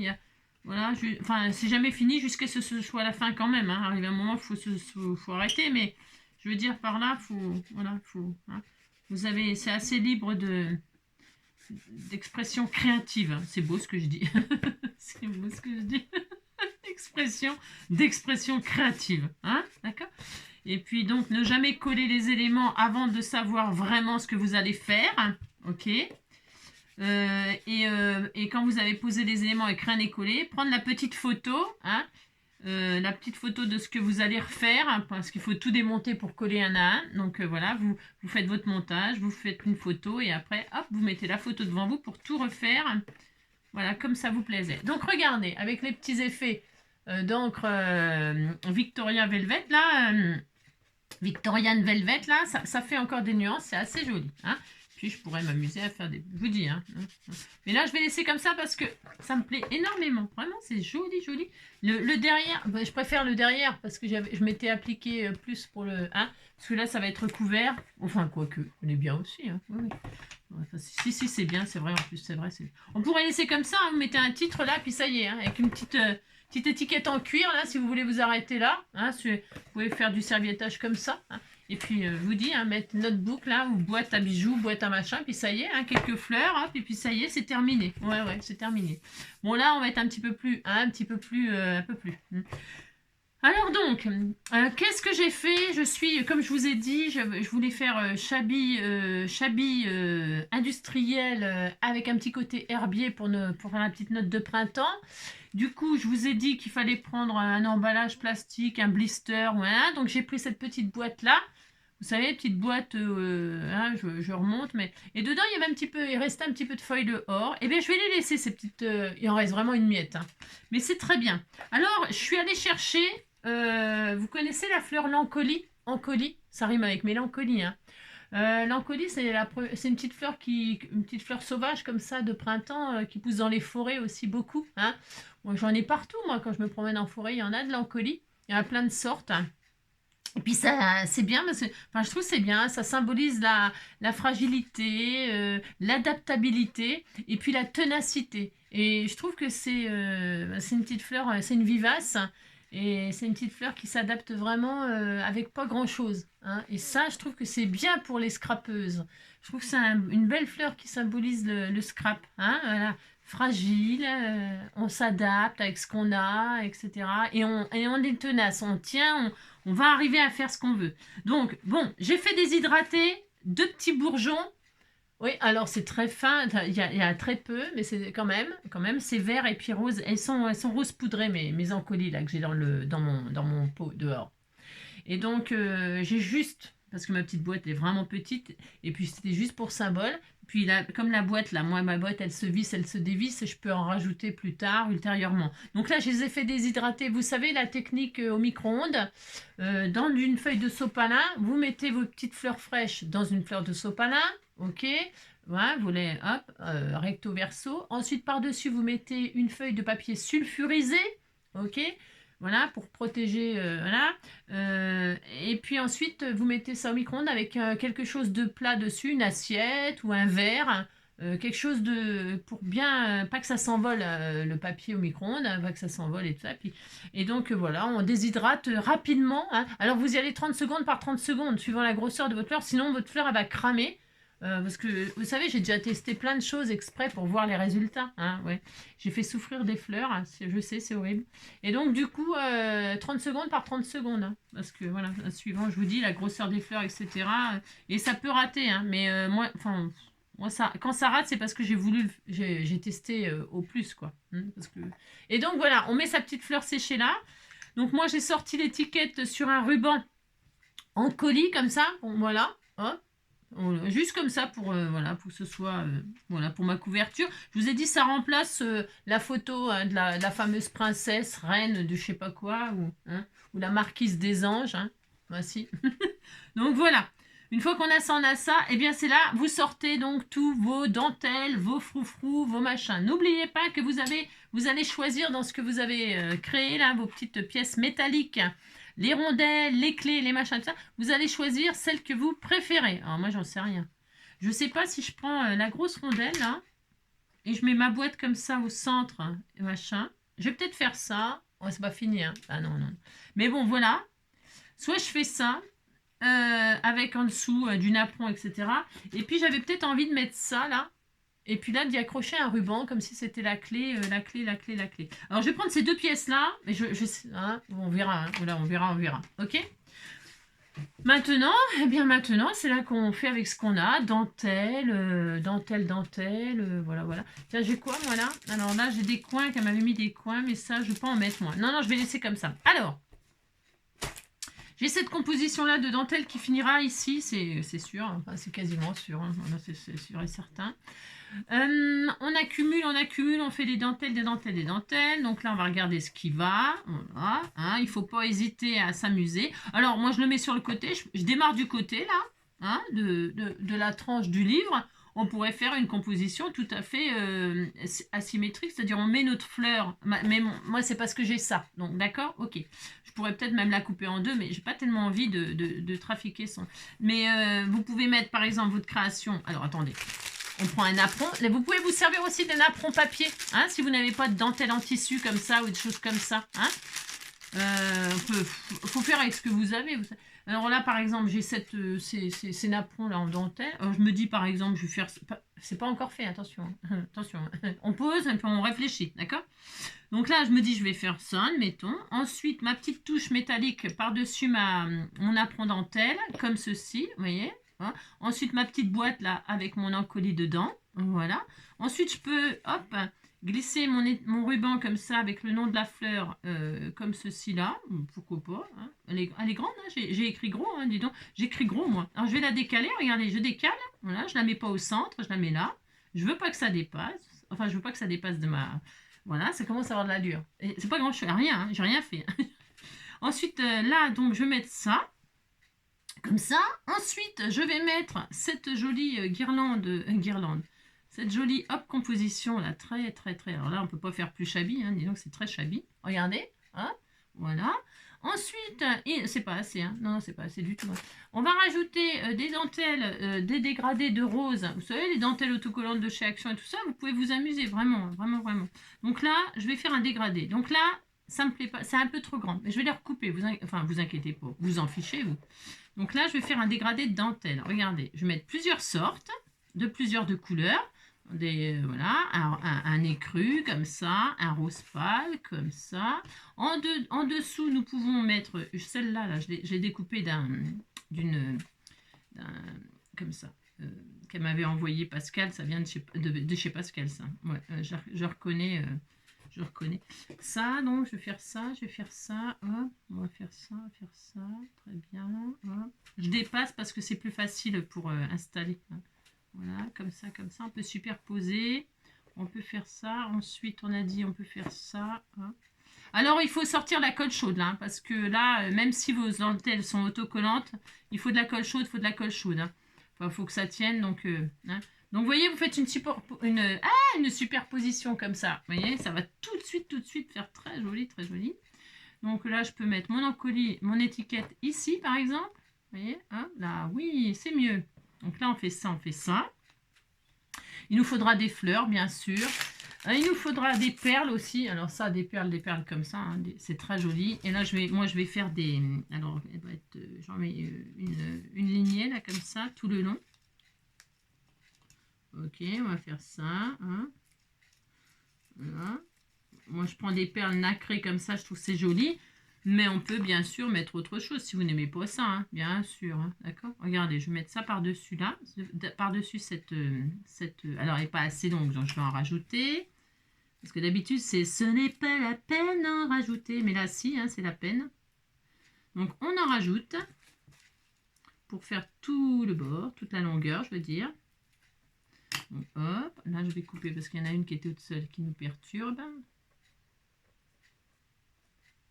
voilà, enfin, c'est jamais fini jusqu'à ce que ce soit la fin quand même. Hein, arrive un moment, il faut arrêter, mais je veux dire par là, hein, vous avez, c'est assez libre d'expression créative. Hein, c'est beau ce que je dis. C'est beau ce que je dis. D'expression créative, hein, d'accord? Et puis donc ne jamais coller les éléments avant de savoir vraiment ce que vous allez faire, ok? Et quand vous avez posé les éléments et crayon et collé, prendre la petite photo, hein, la petite photo de ce que vous allez refaire, hein, parce qu'il faut tout démonter pour coller un à un. Donc voilà, vous faites votre montage, vous faites une photo et après, hop, vous mettez la photo devant vous pour tout refaire. Voilà, comme ça vous plaisait. Donc regardez, avec les petits effets d'encre Victoria Velvet, là, Victorian Velvet, là, ça fait encore des nuances, c'est assez joli. Hein. Puis je pourrais m'amuser à faire des... Je vous dis, hein. Mais là, je vais laisser comme ça parce que ça me plaît énormément. Vraiment, c'est joli, joli. Le derrière, bah, je préfère le derrière parce que je m'étais appliqué plus pour le... Hein, parce que là, ça va être couvert. Enfin, quoique, on est bien aussi. Hein. Oui, oui. Enfin, si, c'est bien, c'est vrai. En plus, c'est vrai. On pourrait laisser comme ça. Hein, vous mettez un titre là, puis ça y est. Hein, avec une petite étiquette en cuir, là, si vous voulez vous arrêter là. Hein, vous pouvez faire du serviettage comme ça. Hein. Et puis, je vous dis, hein, mettre notebook là, ou boîte à bijoux, boîte à machin, puis ça y est, hein, quelques fleurs, hop, et puis ça y est, c'est terminé. Ouais, c'est terminé. Bon, là, on va être un petit peu plus, hein, un peu plus. Alors donc, qu'est-ce que j'ai fait? Je suis, comme je vous ai dit, je voulais faire shabby industriel avec un petit côté herbier pour faire la petite note de printemps. Du coup, je vous ai dit qu'il fallait prendre un emballage plastique, un blister, voilà. Donc j'ai pris cette petite boîte-là. Vous savez, petite boîte, hein, je remonte, mais... Et dedans, il restait un petit peu de feuilles de or. Eh bien, je vais les laisser, ces petites... il en reste vraiment une miette. Hein. Mais c'est très bien. Alors, je suis allée chercher... vous connaissez la fleur Lancolie? Ancolie, ça rime avec mélancolie. Hein. L'ancolie, c'est une petite fleur sauvage comme ça de printemps qui pousse dans les forêts aussi beaucoup. Hein. Moi, j'en ai partout, moi, quand je me promène en forêt, il y en a de l'ancolie. Il y en a plein de sortes. Hein. Et puis ça, c'est bien parce que, enfin, je trouve que c'est bien, ça symbolise la fragilité, l'adaptabilité et puis la ténacité. Et je trouve que c'est une petite fleur, c'est une vivace et c'est une petite fleur qui s'adapte vraiment avec pas grand-chose. Hein. Et ça, je trouve que c'est bien pour les scrapeuses. Je trouve que c'est une belle fleur qui symbolise le scrap. Hein, voilà. Fragile, on s'adapte avec ce qu'on a, etc. Et on est tenace, on tient, on va arriver à faire ce qu'on veut. Donc, bon, j'ai fait déshydrater 2 petits bourgeons. Oui, alors c'est très fin, il y a très peu, mais c'est quand même, c'est vert et puis rose. Elles sont rose poudrées, mes encolies là, que j'ai dans mon pot dehors. Et donc, j'ai juste, parce que ma petite boîte est vraiment petite, et puis c'était juste pour symbole. Puis là, comme la boîte, là, moi, ma boîte, elle se visse, elle se dévisse, et je peux en rajouter plus tard, ultérieurement. Donc là, je les ai fait déshydrater. Vous savez, la technique au micro-ondes, dans une feuille de sopalin, vous mettez vos petites fleurs fraîches dans une fleur de sopalin, ok. Voilà, vous les, hop, recto verso. Ensuite, par-dessus, vous mettez une feuille de papier sulfurisé, ok. Voilà, pour protéger, voilà. Et puis ensuite, vous mettez ça au micro-ondes avec quelque chose de plat dessus, une assiette ou un verre, quelque chose de... pour bien... pas que ça s'envole le papier au micro-ondes, hein, pas que ça s'envole et tout ça. Et donc, voilà, on déshydrate rapidement. Hein. Alors, vous y allez 30 secondes par 30 secondes, suivant la grosseur de votre fleur, sinon votre fleur, elle va cramer. Parce que, vous savez, j'ai déjà testé plein de choses exprès pour voir les résultats. Hein, ouais. J'ai fait souffrir des fleurs, hein, je sais, c'est horrible. Et donc, du coup, 30 secondes par 30 secondes. Hein, parce que, voilà, suivant, je vous dis, la grosseur des fleurs, etc. Et ça peut rater, hein, mais moi, quand ça rate, c'est parce que j'ai testé au plus, quoi. Hein, parce que... Et donc, voilà, on met sa petite fleur séchée là. Donc, moi, j'ai sorti l'étiquette sur un ruban en colis, comme ça. Bon, voilà, hop. Juste comme ça pour voilà pour que ce soit voilà pour ma couverture. Je vous ai dit ça remplace la photo hein, de la fameuse princesse reine de je sais pas quoi ou la marquise des anges. Hein. Voici. Donc voilà. Une fois qu'on a ça, on a ça. Et bien c'est là. Vous sortez donc tous vos dentelles, vos froufrous, vos machins. N'oubliez pas que vous allez choisir dans ce que vous avez créé là vos petites pièces métalliques. Les rondelles, les clés, les machins, tout ça, vous allez choisir celle que vous préférez. Alors moi, j'en sais rien. Je sais pas si je prends la grosse rondelle, là, et je mets ma boîte comme ça au centre, machin. Je vais peut-être faire ça. Oh, c'est pas fini, hein. Ah non, non. Mais bon, voilà. Soit je fais ça, avec en dessous du napperon, etc. Et puis, j'avais peut-être envie de mettre ça, là. Et puis là, d'y accrocher un ruban, comme si c'était la clé. Alors, je vais prendre ces 2 pièces-là, mais je sais, hein, on verra, hein, voilà, on verra, ok. Maintenant, eh bien maintenant, c'est là qu'on fait avec ce qu'on a. Dentelle, dentelle, voilà, voilà. Tiens, j'ai quoi, moi, là? Alors là, j'ai des coins, qu'elle m'avait mis des coins, mais ça, je ne vais pas en mettre, moi. Non, non, je vais laisser comme ça. Alors, j'ai cette composition-là de dentelle qui finira ici, c'est sûr. Enfin, c'est quasiment sûr. Hein. Voilà, c'est sûr et certain. On accumule, on fait des dentelles, des dentelles, des dentelles. Donc là, on va regarder ce qui va. Voilà, hein, il ne faut pas hésiter à s'amuser. Alors, moi, je le mets sur le côté. Je démarre du côté, là, hein, de la tranche du livre. On pourrait faire une composition tout à fait asymétrique, c'est-à-dire on met notre fleur, mais moi c'est parce que j'ai ça, donc d'accord, ok. Je pourrais peut-être même la couper en deux, mais j'ai pas tellement envie de trafiquer son. Mais vous pouvez mettre par exemple votre création. Alors attendez, on prend un napperon. Vous pouvez vous servir aussi d'un napperon papier, hein, si vous n'avez pas de dentelle en tissu comme ça ou des choses comme ça. Hein. Faut faire avec ce que vous avez. Alors là, par exemple, j'ai ces napperons là en dentelle. Alors, je me dis, par exemple, je vais faire. C'est pas encore fait, attention. Attention. On pose et puis on réfléchit, d'accord? Donc là, je me dis, je vais faire ça, admettons. Ensuite, ma petite touche métallique par-dessus mon napperon dentelle, comme ceci, vous voyez? Hein. Ensuite, ma petite boîte là avec mon encolis dedans. Voilà. Ensuite, je peux, hop, glisser mon ruban comme ça avec le nom de la fleur comme ceci là, pourquoi pas, hein. Elle est grande, hein. J'ai écrit gros, hein, dis donc, j'écris gros moi. Alors je vais la décaler, regardez, je décale, voilà, je la mets pas au centre, je la mets là, je veux pas que ça dépasse, enfin je veux pas que ça dépasse de ma, voilà, ça commence à avoir de l'allure, et c'est pas grand chose, rien, hein, j'ai rien fait. Ensuite là, donc je vais mettre ça, comme ça, ensuite je vais mettre cette jolie guirlande, cette jolie hop composition là, très très très. Alors là, on peut pas faire plus shabby, hein, disons que c'est très shabby. Regardez, hein, voilà. Ensuite, c'est pas assez, hein, non, c'est pas assez du tout. Hein. On va rajouter des dentelles, des dégradés de rose. Vous savez, les dentelles autocollantes de chez Action et tout ça, vous pouvez vous amuser vraiment, vraiment, vraiment. Donc là, je vais faire un dégradé. Donc là, ça me plaît pas, c'est un peu trop grand. Mais je vais les recouper, vous inquiétez pas, vous en fichez, vous. Donc là, je vais faire un dégradé de dentelle. Regardez, je vais mettre plusieurs sortes, plusieurs de couleurs. Voilà, un écru comme ça, un rose pâle comme ça. En dessous, nous pouvons mettre celle-là, là, je l'ai découpée comme ça, qu'elle m'avait envoyé Pascal. Ça vient de chez Pascal, ça. Ouais, je reconnais. Je reconnais ça, donc je vais faire ça, hop, on va faire ça, très bien, hop. Je dépasse parce que c'est plus facile pour installer, hein. Voilà, comme ça, on peut superposer, on peut faire ça, ensuite on a dit on peut faire ça, hop. Alors il faut sortir la colle chaude là, hein, parce que là, même si vos dentelles sont autocollantes, il faut de la colle chaude, hein. Enfin, faut que ça tienne, donc hein. Donc, vous voyez, vous faites une superposition comme ça. Vous voyez, ça va tout de suite faire très joli, très joli. Donc là, je peux mettre mon encolis, mon étiquette ici, par exemple. Vous voyez, hein, là, oui, c'est mieux. Donc là, on fait ça, Il nous faudra des fleurs, bien sûr. Il nous faudra des perles aussi. Alors ça, des perles comme ça, hein, c'est très joli. Et là, moi, je vais faire des... Alors, j'en mets une lignée, là, comme ça, tout le long. Ok, on va faire ça. Hein. Voilà. Moi, je prends des perles nacrées comme ça, je trouve que c'est joli. Mais on peut bien sûr mettre autre chose si vous n'aimez pas ça, hein, bien sûr. Hein, d'accord. Regardez, je vais mettre ça par-dessus là. Par-dessus cette... alors, elle n'est pas assez longue, donc je vais en rajouter. Parce que d'habitude, ce n'est pas la peine d'en rajouter. Mais là, si, hein, c'est la peine. Donc, on en rajoute pour faire tout le bord, toute la longueur, je veux dire. Donc, hop, là je vais couper parce qu'il y en a une qui est toute seule qui nous perturbe.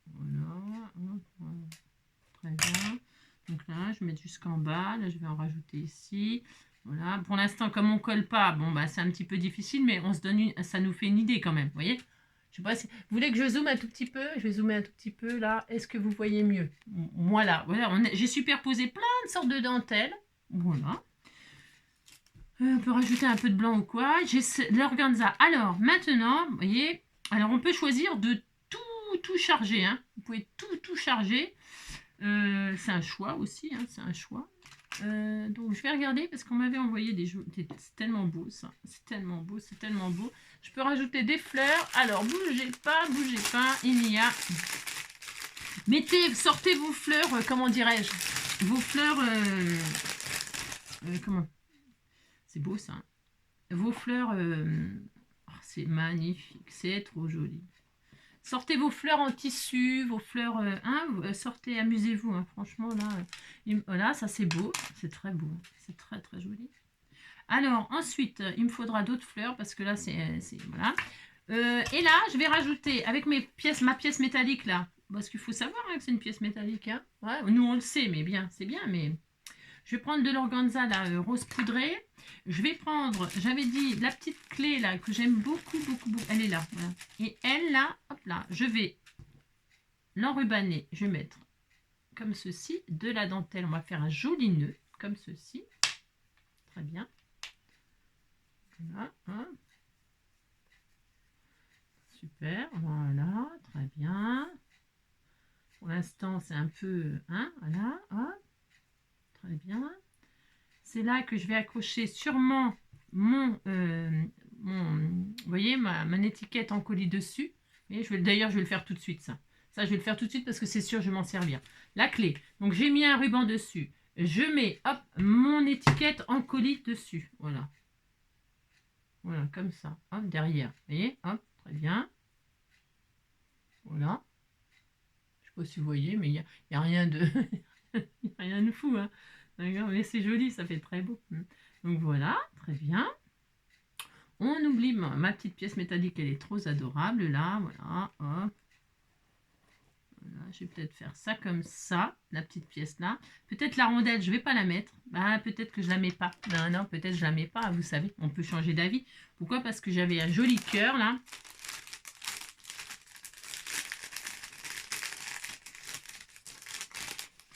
Voilà, très bien. Donc là, je vais mettre jusqu'en bas. Là, je vais en rajouter ici. Voilà. Pour l'instant, comme on colle pas, bon bah c'est un petit peu difficile, mais on se donne ça nous fait une idée quand même. Vous voyez? Je sais pas si vous voulez que je zoome un tout petit peu. Je vais zoomer un tout petit peu là. Est-ce que vous voyez mieux? Voilà. J'ai superposé plein de sortes de dentelles. Voilà. On peut rajouter un peu de blanc ou quoi. J'ai l'organza. Alors, maintenant, vous voyez, alors on peut choisir de tout charger. Hein. Vous pouvez tout charger. C'est un choix aussi. Hein, c'est un choix. Donc, je vais regarder parce qu'on m'avait envoyé des jeux. C'est tellement beau, ça. C'est tellement beau, c'est tellement beau. Je peux rajouter des fleurs. Alors, bougez pas. Il y a... sortez vos fleurs, comment dirais-je, vos fleurs, comment? C'est beau ça. Hein. Vos fleurs, oh, c'est magnifique, c'est trop joli. Sortez vos fleurs en tissu, vos fleurs, sortez, amusez-vous, hein, franchement là, voilà, ça c'est beau, c'est très beau, c'est très très joli. Alors ensuite, il me faudra d'autres fleurs parce que là c'est voilà. Et là, je vais rajouter avec ma pièce métallique là, parce qu'il faut savoir hein, que c'est une pièce métallique. Hein. Ouais, nous on le sait, mais bien, c'est bien, mais je vais prendre de l'organza là, rose poudré. Je vais prendre, j'avais dit, la petite clé là que j'aime beaucoup, beaucoup, beaucoup. Elle est là, voilà. Et elle là, hop là, je vais l'enrubanner. Je vais mettre comme ceci de la dentelle. On va faire un joli nœud comme ceci. Très bien. Voilà. Hein. Super, voilà, très bien. Pour l'instant, c'est un peu, hein, voilà, hop, très bien. C'est là que je vais accrocher sûrement vous voyez, mon étiquette en colis dessus. Et d'ailleurs, je vais le faire tout de suite, ça. Ça, je vais le faire tout de suite parce que c'est sûr, je vais m'en servir. La clé. Donc, j'ai mis un ruban dessus. Je mets, hop, mon étiquette en colis dessus. Voilà. Voilà, comme ça. Hop, derrière. Vous voyez, hop, très bien. Voilà. Je ne sais pas si vous voyez, mais il n'y a rien de... rien de fou, hein. Mais c'est joli, ça fait très beau. Donc voilà, très bien. On oublie ma petite pièce métallique, elle est trop adorable, là, voilà, hop. Voilà, je vais peut-être faire ça comme ça, la petite pièce là. Peut-être la rondelle, je ne vais pas la mettre. Bah, peut-être que je la mets pas. Non, non, peut-être je la mets pas, vous savez, on peut changer d'avis. Pourquoi? Parce que j'avais un joli cœur, là.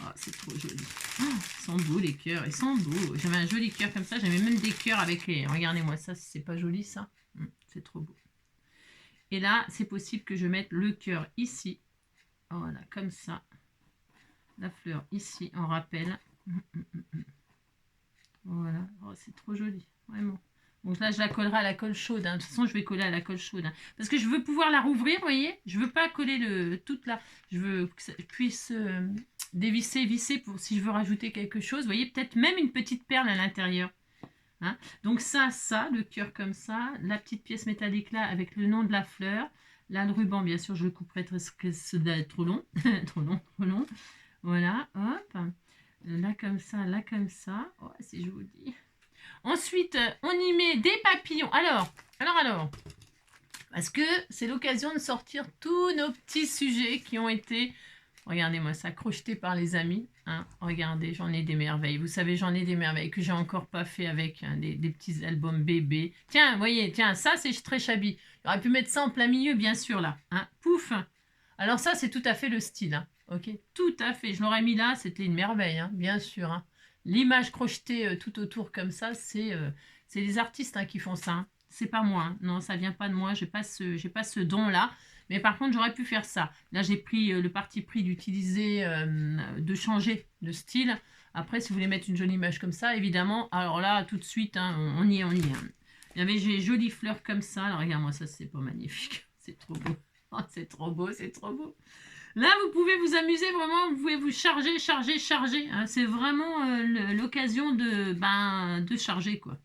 Oh, c'est trop joli. Oh, ils sont beaux les cœurs, ils sont beaux. J'avais un joli cœur comme ça, j'avais même des cœurs avec les... Regardez-moi ça, c'est pas joli ça. C'est trop beau. Et là, c'est possible que je mette le cœur ici. Voilà, comme ça. La fleur ici, en rappel. Voilà, oh, c'est trop joli, vraiment. Donc là, je la collerai à la colle chaude. Hein. De toute façon, je vais coller à la colle chaude. Hein. Parce que je veux pouvoir la rouvrir, vous voyez. Je veux pas coller toute la... Je veux que ça puisse dévisser, visser pour si je veux rajouter quelque chose. Vous voyez, peut-être même une petite perle à l'intérieur. Hein. Donc ça, le cœur comme ça. La petite pièce métallique là avec le nom de la fleur. Là, le ruban, bien sûr, je le couperai parce que ça doit être trop long. trop long, trop long. Voilà, hop. Là comme ça, là comme ça. Oh, si je vous dis... Ensuite, on y met des papillons. Alors, parce que c'est l'occasion de sortir tous nos petits sujets qui ont été, regardez-moi ça, crochetés par les amis. Hein. Regardez, j'en ai des merveilles. Vous savez, j'en ai des merveilles que j'ai encore pas fait avec hein, des petits albums bébés. Tiens, vous voyez, tiens, ça c'est très shabby. J'aurais pu mettre ça en plein milieu, bien sûr, là. Hein. Pouf. Alors ça, c'est tout à fait le style. Hein. Ok, tout à fait. Je l'aurais mis là, c'était une merveille, hein, bien sûr. Hein. L'image crochetée tout autour comme ça, c'est les artistes hein, qui font ça. Hein. C'est pas moi. Hein. Non, ça vient pas de moi. J'ai pas ce don-là. Mais par contre, j'aurais pu faire ça. Là, j'ai pris le parti pris d'utiliser, de changer de style. Après, si vous voulez mettre une jolie image comme ça, évidemment, alors là, tout de suite, hein, on y est. Hein. Il y avait des jolies fleurs comme ça. Alors, regarde-moi, ça, c'est pas magnifique. C'est trop beau. Oh, c'est trop beau, c'est trop beau. Là, vous pouvez vous amuser vraiment, vous pouvez vous charger. Hein. C'est vraiment l'occasion de charger, quoi.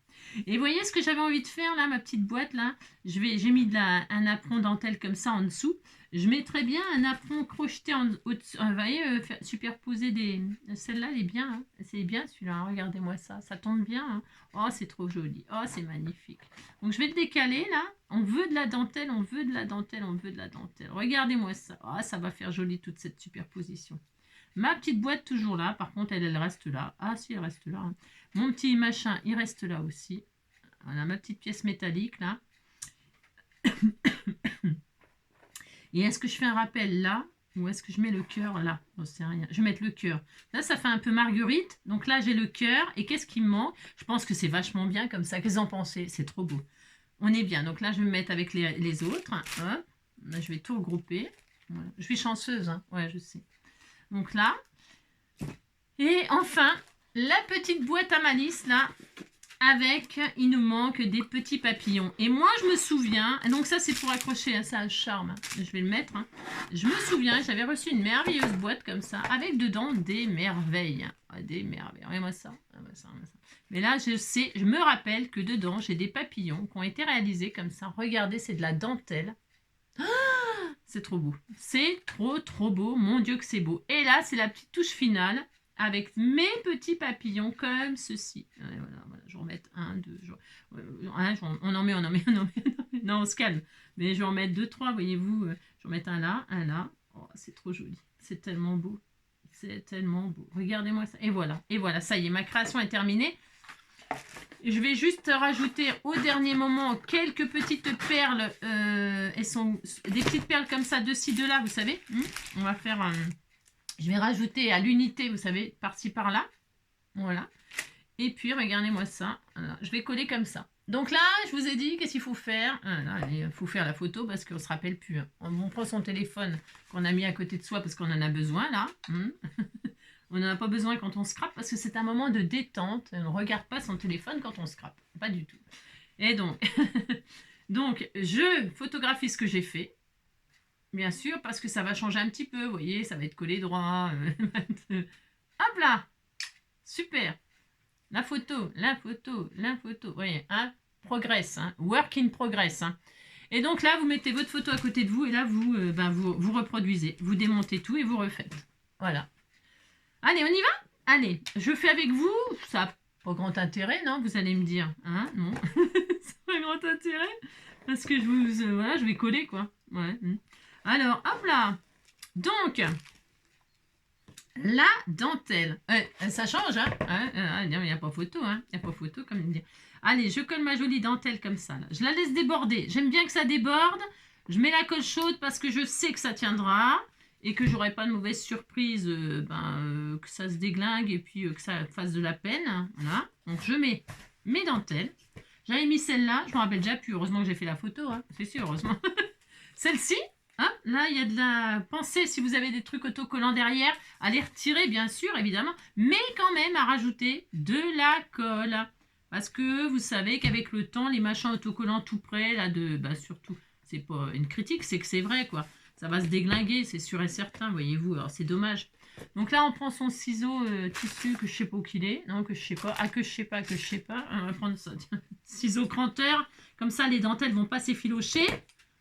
Et vous voyez ce que j'avais envie de faire, là, ma petite boîte, là. J'ai mis un apron dentelle comme ça en dessous. Je mettrais bien un apron crocheté au-dessus. Vous voyez, superposer des... Celle-là, elle est bien. Hein. C'est bien, celui-là. Hein. Regardez-moi ça. Ça tombe bien. Hein. Oh, c'est trop joli. Oh, c'est magnifique. Donc, je vais le décaler, là. On veut de la dentelle, on veut de la dentelle, on veut de la dentelle. Regardez-moi ça. Oh, ça va faire joli, toute cette superposition. Ma petite boîte, toujours là. Par contre, elle reste là. Ah, si, elle reste là. Hein. Mon petit machin, il reste là aussi. Voilà, ma petite pièce métallique, là. Et est-ce que je fais un rappel là ou est-ce que je mets le cœur là? Je ne sais rien. Je vais mettre le cœur. Là, ça fait un peu marguerite. Donc là, j'ai le cœur. Et qu'est-ce qui me manque? Je pense que c'est vachement bien comme ça. Qu'est-ce que vous en pensez? C'est trop beau. On est bien. Donc là, je vais me mettre avec les autres. Hop. Là, je vais tout regrouper. Voilà. Je suis chanceuse. Hein. Ouais, je sais. Donc là. Et enfin, la petite boîte à malice là. avec, il nous manque des petits papillons. Et moi, je me souviens, donc ça, c'est pour accrocher, hein, ça a le charme. Hein. Je vais le mettre. Hein. Je me souviens, j'avais reçu une merveilleuse boîte comme ça, avec dedans des merveilles. Ah, des merveilles. Regardez-moi ça. Regardez-moi ça, regardez-moi ça. Mais là, je me rappelle que dedans, j'ai des papillons qui ont été réalisés comme ça. Regardez, c'est de la dentelle. Ah, c'est trop beau. C'est trop, trop beau. Mon Dieu que c'est beau. Et là, c'est la petite touche finale. Avec mes petits papillons comme ceci. Voilà, voilà, je vais en mettre un, deux. On en met. Non, on se calme. Mais je vais en mettre deux, trois, voyez-vous. Je vais en mettre un là, un là. Oh, c'est trop joli. C'est tellement beau. C'est tellement beau. Regardez-moi ça. Et voilà, ça y est, ma création est terminée. Je vais juste rajouter au dernier moment quelques petites perles. Elles sont des petites perles comme ça, de ci, de là, vous savez. On va faire un... Je vais rajouter à l'unité, vous savez, par-ci, par-là. Voilà. Et puis, regardez-moi ça. Voilà. Je vais coller comme ça. Donc là, je vous ai dit, qu'est-ce qu'il faut faire? Il faut faire la photo parce qu'on ne se rappelle plus. Hein. On prend son téléphone qu'on a mis à côté de soi parce qu'on en a besoin, là. On n'en a pas besoin quand on scrape parce que c'est un moment de détente. On ne regarde pas son téléphone quand on scrape. Pas du tout. Et donc, donc je photographie ce que j'ai fait. Bien sûr, parce que ça va changer un petit peu, vous voyez, ça va être collé droit. Hop là. Super. La photo. Vous voyez, hein, progress, hein, work in progress. Hein. Et donc là, vous mettez votre photo à côté de vous et là, vous reproduisez. Vous démontez tout et vous refaites. Voilà. Allez, on y va? Allez, je fais avec vous. Ça n'a pas grand intérêt, non? Vous allez me dire. Hein, non. Ça n'a pas grand intérêt. Parce que voilà, je vais coller, quoi. Ouais. Alors, hop là. Donc, la dentelle. Ça change, hein. Il n'y a pas photo, hein. Il n'y a pas photo, comme dire. Allez, je colle ma jolie dentelle comme ça. Là. Je la laisse déborder. J'aime bien que ça déborde. Je mets la colle chaude parce que je sais que ça tiendra. Et que j'aurai pas de mauvaise surprise, que ça se déglingue et puis que ça fasse de la peine. Voilà. Donc, je mets mes dentelles. J'avais mis celle-là. Je me rappelle déjà plus. Heureusement que j'ai fait la photo. Hein. C'est sûr, heureusement. Celle-ci. Hein, là, il y a de la... Pensez, si vous avez des trucs autocollants derrière, à les retirer, bien sûr, évidemment, mais quand même à rajouter de la colle. Parce que vous savez qu'avec le temps, les machins autocollants tout près, là, surtout, c'est pas une critique, c'est que c'est vrai, quoi. Ça va se déglinguer, c'est sûr et certain, voyez-vous, alors c'est dommage. Donc là, on prend son ciseau tissu, que je sais pas où qu'il est, non, que je sais pas, que je sais pas, on va prendre ça, ciseau cranteur, comme ça, les dentelles vont pas s'effilocher.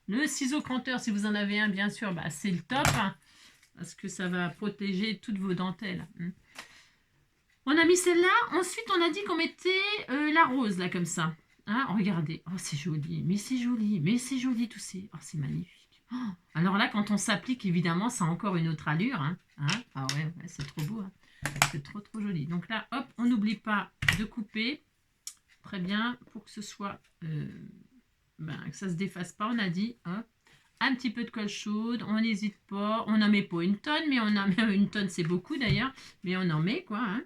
Le ciseau cranteur, si vous en avez un, bien sûr, c'est le top. Hein, parce que ça va protéger toutes vos dentelles. On a mis celle-là. Ensuite, on a dit qu'on mettait la rose, là, comme ça. Hein, regardez. Oh, c'est joli. Mais c'est joli. Mais c'est joli, tout ces... Oh, c'est magnifique. Oh, alors là, quand on s'applique, évidemment, ça a encore une autre allure. Hein. Ah ouais, c'est trop beau. Hein. C'est trop, trop joli. Donc là, hop, on n'oublie pas de couper. Très bien, pour que ce soit... que ça se défasse pas, on a dit, hop, un petit peu de colle chaude, on n'hésite pas, on n'en met pas une tonne, mais on en met une tonne, c'est beaucoup d'ailleurs, mais on en met quoi, hein.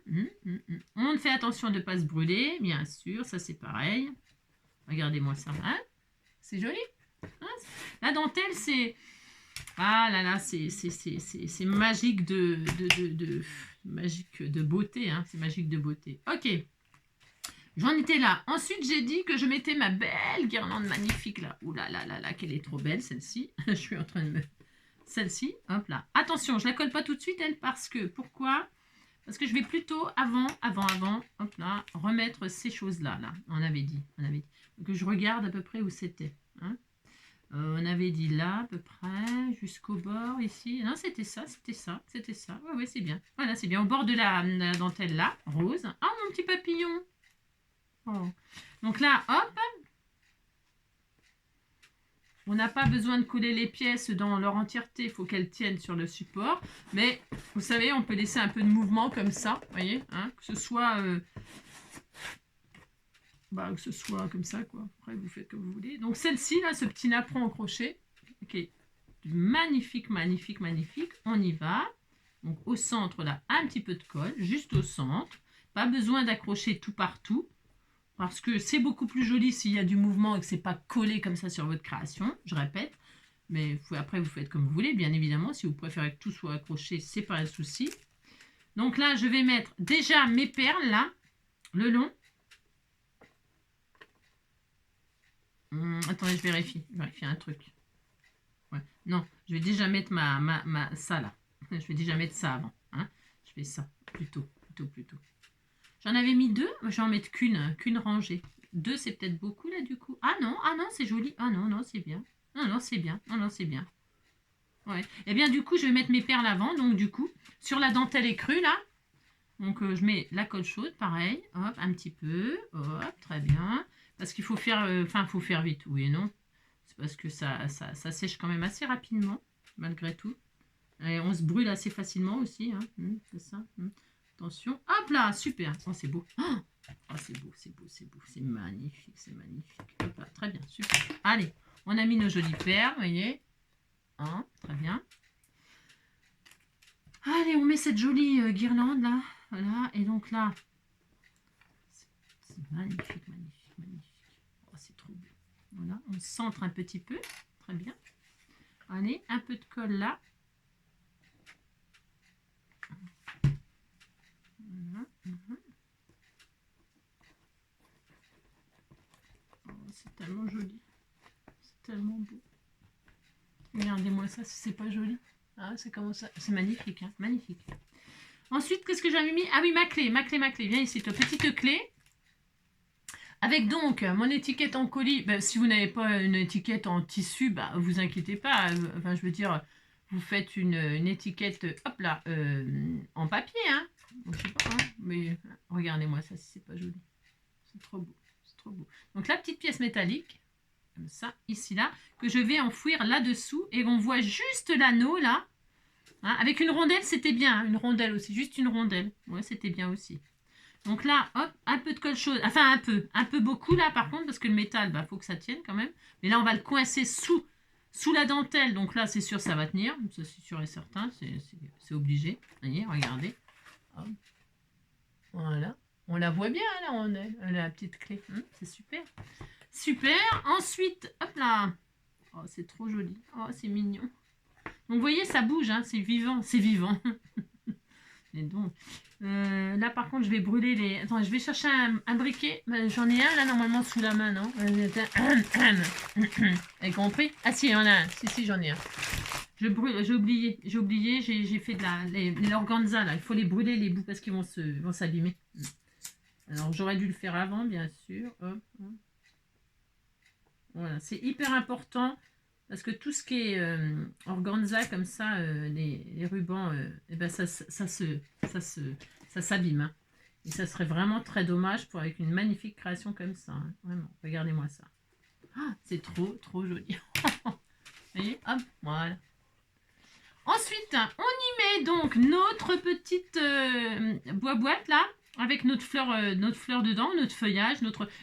On fait attention de ne pas se brûler, bien sûr, ça c'est pareil, regardez-moi ça, hein, c'est joli, hein. La dentelle c'est, ah là là, c'est magique magique de beauté, hein, c'est magique de beauté, ok. J'en étais là. Ensuite, j'ai dit que je mettais ma belle guirlande magnifique là. Ouh là là là là, qu'elle est trop belle celle-ci. Je suis en train de me... Celle-ci, hop là. Attention, je la colle pas tout de suite, elle, parce que... Pourquoi? Parce que je vais plutôt avant, hop là, remettre ces choses-là. Là. On avait dit. Que je regarde à peu près où c'était. Hein. On avait dit là, à peu près, jusqu'au bord, ici. Non, c'était ça. Ouais, c'est bien. Voilà, c'est bien. Au bord de la dentelle là, rose. Ah, mon petit papillon. Oh. Donc là, hop, on n'a pas besoin de coller les pièces dans leur entièreté, il faut qu'elles tiennent sur le support. Mais vous savez, on peut laisser un peu de mouvement comme ça, vous voyez, hein, que ce soit comme ça, quoi. Après, vous faites comme vous voulez. Donc celle-ci, là, ce petit napperon au crochet, ok, magnifique, magnifique, magnifique. On y va. Donc au centre, là, un petit peu de colle, juste au centre. Pas besoin d'accrocher tout partout. Parce que c'est beaucoup plus joli s'il y a du mouvement et que ce n'est pas collé comme ça sur votre création, je répète. Mais après, vous faites comme vous voulez, bien évidemment. Si vous préférez que tout soit accroché, c'est pas un souci. Donc là, je vais mettre déjà mes perles, là, le long. Attendez, je vérifie. Je vérifie un truc. Ouais. Non, je vais déjà mettre ça là. Je vais déjà mettre ça avant. Hein. Je fais ça. Plutôt. J'en avais mis 2. Je vais en mettre qu'une rangée. 2, c'est peut-être beaucoup là du coup. Ah non, c'est joli. Ah non, c'est bien. Non, c'est bien. Non, c'est bien. Ouais. Et bien du coup, je vais mettre mes perles avant. Donc du coup, sur la dentelle écrue là. Donc je mets la colle chaude, pareil. Hop, un petit peu. Hop, très bien. Parce qu'il faut faire, faut faire vite. Oui et non. C'est parce que ça sèche quand même assez rapidement, malgré tout. Et on se brûle assez facilement aussi. Hein. C'est ça. Attention. Hop là, super. Oh, c'est beau. Oh, c'est beau. C'est magnifique, Hop là, très bien, super. Allez, on a mis nos jolies perles, vous voyez. Très bien. Allez, on met cette jolie guirlande là. Voilà, et donc là, c'est magnifique. Oh, c'est trop beau. Voilà, on centre un petit peu. Très bien. Allez, un peu de colle là. Voilà. Oh, c'est tellement joli. C'est tellement beau. Regardez-moi ça, si c'est pas joli. C'est comment ça. C'est magnifique, hein, magnifique. Ensuite, qu'est-ce que j'avais mis? Ah oui, ma clé. Viens ici, ta petite clé. Avec donc mon étiquette en colis. Ben, si vous n'avez pas une étiquette en tissu, vous inquiétez pas. Enfin, je veux dire, vous faites une étiquette, hop là, en papier, hein. Je sais pas, hein, mais regardez-moi ça, si c'est pas joli. C'est trop beau. Donc la petite pièce métallique, comme ça, ici là, que je vais enfouir là-dessous et on voit juste l'anneau là. Hein, avec une rondelle, c'était bien. Une rondelle aussi, juste une rondelle. Ouais, c'était bien aussi. Donc là, hop, un peu de colle chaude. Enfin, un peu beaucoup là, par contre, parce que le métal, faut que ça tienne quand même. Mais là, on va le coincer sous la dentelle. Donc là, c'est sûr, ça va tenir. Ça, c'est sûr et certain. C'est obligé. Vous voyez, regardez. Hop. Voilà. On la voit bien, là, on a la petite clé. C'est super. Super. Ensuite, hop là. Oh, c'est trop joli. Oh, c'est mignon. Donc, vous voyez, ça bouge, hein, c'est vivant. Et donc, là, par contre, je vais brûler les... Attends, je vais chercher un briquet. J'en ai un, là, normalement, sous la main, non? Vous avez compris? Ah, si, il y en a un. Si, j'en ai un. J'ai oublié. J'ai fait de l'organza, là. Il faut les brûler, les bouts, parce qu'ils vont s'abîmer. Alors, j'aurais dû le faire avant, bien sûr. Hop. Voilà, c'est hyper important. Parce que tout ce qui est organza comme ça, les rubans, ça s'abîme. Hein. Et ça serait vraiment très dommage pour avec une magnifique création comme ça. Hein. Vraiment, regardez-moi ça. C'est trop joli. Vous voyez, hop, voilà. Ensuite, on y met donc notre petite boîte là, avec notre fleur dedans, notre feuillage,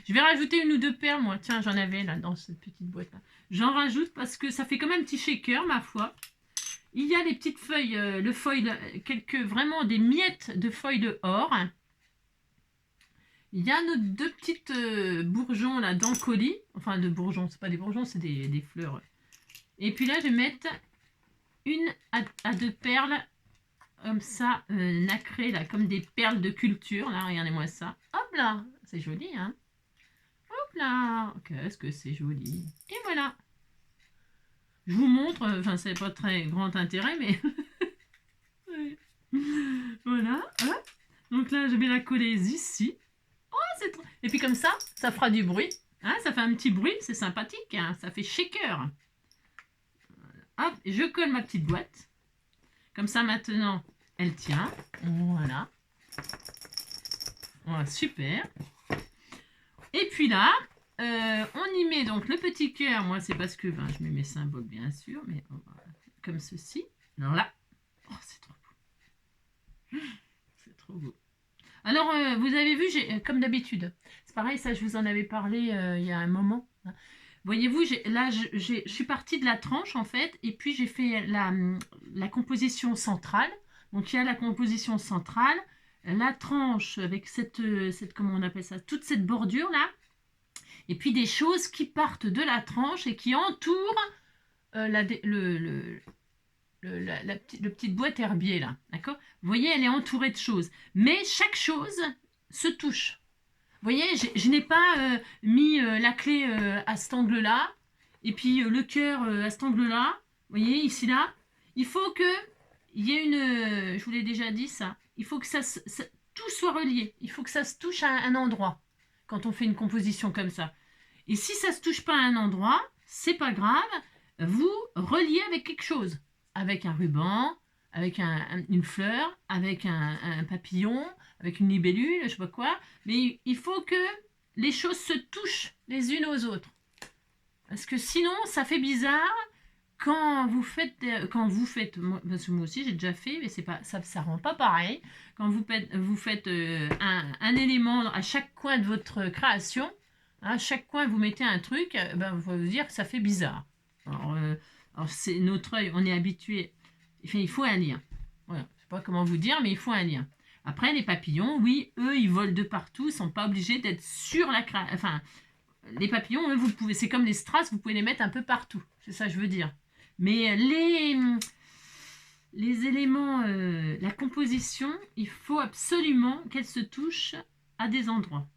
Je vais rajouter 1 ou 2 perles, moi. Tiens, j'en avais là dans cette petite boîte là. J'en rajoute parce que ça fait comme un petit shaker, ma foi. Il y a les petites feuilles, le foil, vraiment des miettes de feuilles de or. Il y a nos 2 petites bourgeons là dans le colis. Enfin, de bourgeons, c'est pas des bourgeons, c'est des fleurs. Et puis là, je vais mettre 1 à 2 perles comme ça, nacrées là, comme des perles de culture. Là, regardez-moi ça. Hop là, c'est joli, hein. Hop là, qu'est-ce que c'est joli. Et voilà. Je vous montre, enfin, c'est pas très grand intérêt, mais... Voilà. Hop. Donc là, je vais la coller ici. Oh, c'est trop... Et puis comme ça fera du bruit. Hein, ça fait un petit bruit, c'est sympathique. Hein, ça fait shaker. Voilà. Hop, je colle ma petite boîte. Comme ça, maintenant, elle tient. Voilà. Voilà, super. Et puis là, on y met donc le petit cœur. Moi, c'est parce que je mets mes symboles, bien sûr, mais comme ceci. Alors là, oh, c'est trop beau. C'est trop beau. Alors, vous avez vu, comme d'habitude, c'est pareil, ça, je vous en avais parlé il y a un moment. Hein. Voyez-vous, là, je suis partie de la tranche, en fait, et puis j'ai fait la composition centrale. Donc, il y a la composition centrale, la tranche avec comment on appelle ça, toute cette bordure-là, et puis des choses qui partent de la tranche et qui entourent le petite boîte herbier, là, d'accord? Vous voyez, elle est entourée de choses. Mais chaque chose se touche. voyez, je n'ai pas mis la clé à cet angle-là, et puis le cœur à cet angle-là, vous voyez, ici, là. Il faut que il y ait une... je vous l'ai déjà dit, ça. Il faut que tout soit relié. Il faut que ça se touche à un endroit, quand on fait une composition comme ça. Et si ça ne se touche pas à un endroit, c'est pas grave, vous reliez avec quelque chose. Avec un ruban, avec une fleur, avec un papillon, avec une libellule, je sais pas quoi. Mais il faut que les choses se touchent les unes aux autres. Parce que sinon, ça fait bizarre quand vous faites, parce que moi aussi j'ai déjà fait, mais c'est pas, ça rend pas pareil. Quand vous faites un élément à chaque coin de votre création, à chaque coin vous mettez un truc, ben, vous vous dire que ça fait bizarre. Alors c'est notre œil, on est habitué. Enfin, il faut un lien. Voilà. Je sais pas comment vous dire, mais il faut un lien. Après, les papillons, oui, eux, ils volent de partout, ils sont pas obligés d'être sur la création. Enfin, les papillons, eux, vous pouvez, c'est comme les strass, vous pouvez les mettre un peu partout. C'est ça que je veux dire. Mais les éléments, la composition, il faut absolument qu'elle se touche à des endroits.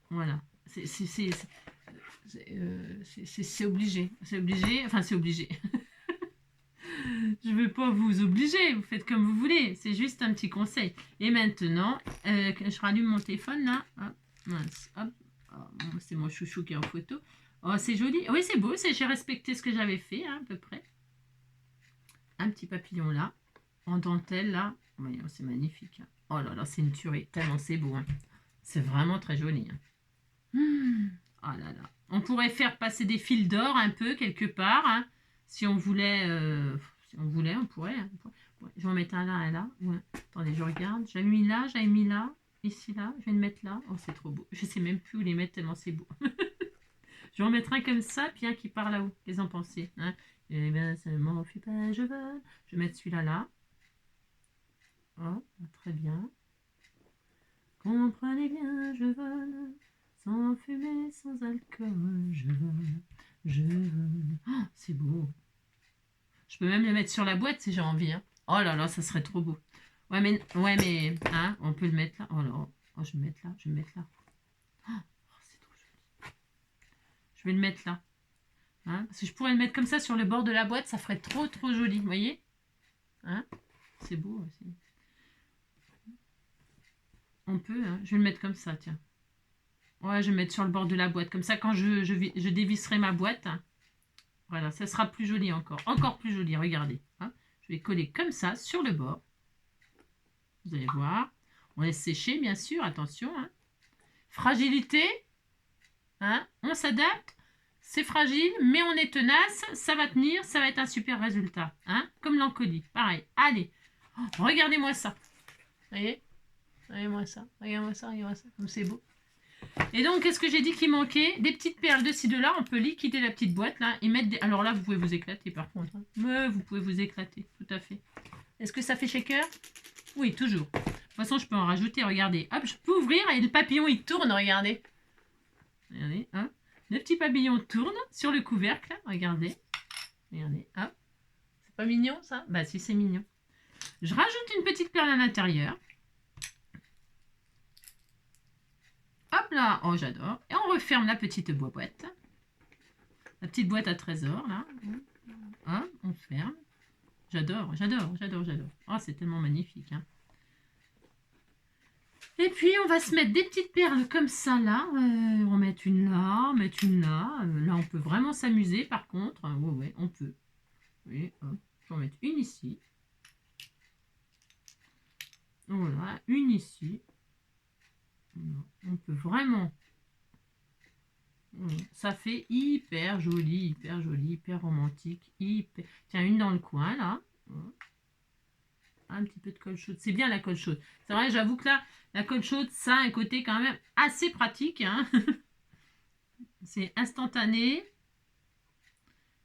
Voilà. C'est obligé. C'est obligé. Enfin, c'est obligé. Je ne veux pas vous obliger. Vous faites comme vous voulez. C'est juste un petit conseil. Et maintenant, je rallume mon téléphone là. Hop, mince, hop. Oh, c'est mon chouchou qui est en photo. Oh, c'est joli. Oui, c'est beau. J'ai respecté ce que j'avais fait, hein, à peu près. Un petit papillon là, en dentelle là. Oui, oh, c'est magnifique. Hein. Oh là là, c'est une tuerie. Tellement c'est beau. Hein. C'est vraiment très joli. Hein. Oh là là. On pourrait faire passer des fils d'or un peu quelque part. Hein, si on voulait. On pourrait. Hein. Ouais, je vais en mettre un là, un là. Ouais. Attendez, je regarde. J'avais mis là, j'avais mis là. Ici là. Je vais le mettre là. Oh, c'est trop beau. Je sais même plus où les mettre tellement c'est beau. Je vais en mettre un comme ça, puis un qui part là-haut. Qu'est-ce que vous en pensez, hein? Eh bien, ça ne m'enfuit pas, je vole. Je vais mettre celui-là là. Oh, très bien. Comprenez bien, je vole. Sans fumée, sans alcool. Je vole, je vole. Oh, c'est beau. Je peux même le mettre sur la boîte si j'ai envie. Hein. Oh là là, ça serait trop beau. Ouais, mais hein, on peut le mettre là. Oh là, oh, je vais le mettre là, je vais le mettre là. Oh, c'est trop joli. Je vais le mettre là. Hein, parce que je pourrais le mettre comme ça sur le bord de la boîte, ça ferait trop trop joli, vous voyez, hein, c'est beau aussi. On peut, hein, je vais le mettre comme ça, tiens. Ouais, je vais le mettre sur le bord de la boîte, comme ça quand je dévisserai ma boîte, hein, voilà, ça sera plus joli encore plus joli, regardez. Hein, je vais coller comme ça sur le bord, vous allez voir. On laisse sécher, bien sûr, attention. Hein. Fragilité, hein, on s'adapte. C'est fragile, mais on est tenace, ça va tenir, ça va être un super résultat. Hein, comme l'encodie, pareil. Allez, oh, regardez-moi ça. Vous voyez? Regardez-moi ça, regardez-moi ça, regardez-moi ça, comme c'est beau. Et donc, qu'est-ce que j'ai dit qu'il manquait? Des petites perles de ci, de là, on peut liquider la petite boîte, là, et mettre des... Alors là, vous pouvez vous éclater, par contre. Hein. Mais vous pouvez vous éclater, tout à fait. Est-ce que ça fait shaker? Oui, toujours. De toute façon, je peux en rajouter, regardez. Hop, je peux ouvrir, et le papillon, il tourne, regardez. Regardez, hop. Le petit papillon tourne sur le couvercle, regardez. Regardez, hop. C'est pas mignon ça? Bah si, c'est mignon. Je rajoute une petite perle à l'intérieur. Hop là, oh j'adore. Et on referme la petite boîte. La petite boîte à trésor là. Hop, on ferme. J'adore. Oh, c'est tellement magnifique. Hein. Et puis, on va se mettre des petites perles comme ça, là. On va mettre une là, mettre une là. Là, on peut vraiment s'amuser, par contre. Ouais, on peut. Oui, hop. Je vais en mettre une ici. Voilà, une ici. On peut vraiment... Ça fait hyper joli, hyper romantique. Hyper... Tiens, une dans le coin, là. Un petit peu de colle chaude. C'est bien la colle chaude. C'est vrai, j'avoue que là, la colle chaude, ça a un côté quand même assez pratique. Hein. C'est instantané.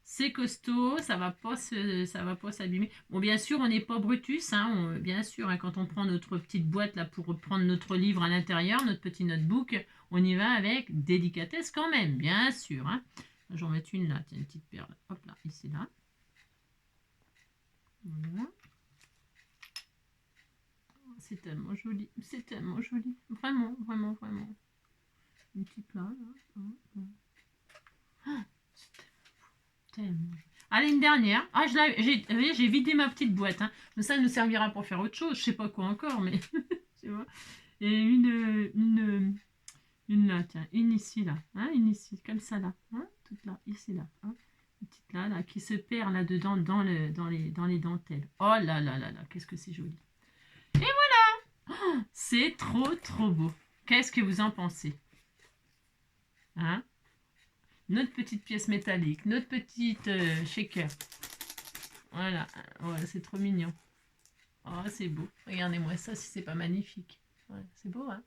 C'est costaud. Ça va pas s'abîmer. Bon, bien sûr, on n'est pas Brutus. Hein, bien sûr, hein, quand on prend notre petite boîte là pour prendre notre livre à l'intérieur, notre petit notebook, on y va avec délicatesse quand même, bien sûr. Hein. Je vais en mettre une là. Tiens, une petite perle. Hop là, ici là. Voilà. C'est tellement joli, vraiment, vraiment. une petite là. Ah, c'est tellement joli. Allez, une dernière. Ah, j'ai vidé ma petite boîte. Hein. Ça nous servira pour faire autre chose. Je sais pas quoi encore, mais tu vois. Et une là, tiens, une ici, là. Hein, une ici, comme ça, là. Hein, toute là, ici, là. Hein. Une petite là, qui se perd là-dedans dans les dentelles. Oh là là là là, qu'est-ce que c'est joli. Et voilà, oh, c'est trop, trop beau. Qu'est-ce que vous en pensez? Hein? Notre petite pièce métallique, notre petite shaker. Voilà, ouais, c'est trop mignon. Oh, c'est beau. Regardez-moi ça, si c'est pas magnifique. Ouais, c'est beau, hein?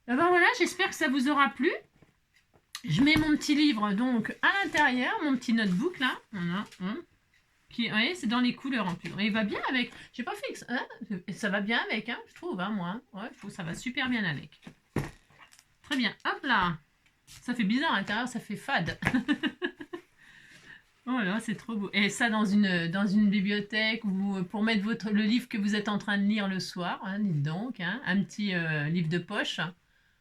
Et ben voilà, j'espère que ça vous aura plu. Je mets mon petit livre donc à l'intérieur, mon petit notebook là. Voilà. Hein, qui, vous voyez, c'est dans les couleurs en plus. Et il va bien avec. J'ai pas fait que ça. Hein, ça va bien avec, hein, je trouve, hein, moi. Ouais, ça va super bien avec. Très bien. Hop là. Ça fait bizarre à l'intérieur, ça fait fade. Voilà, c'est trop beau. Et ça dans une bibliothèque ou pour mettre le livre que vous êtes en train de lire le soir, hein, dites donc, hein, un petit livre de poche.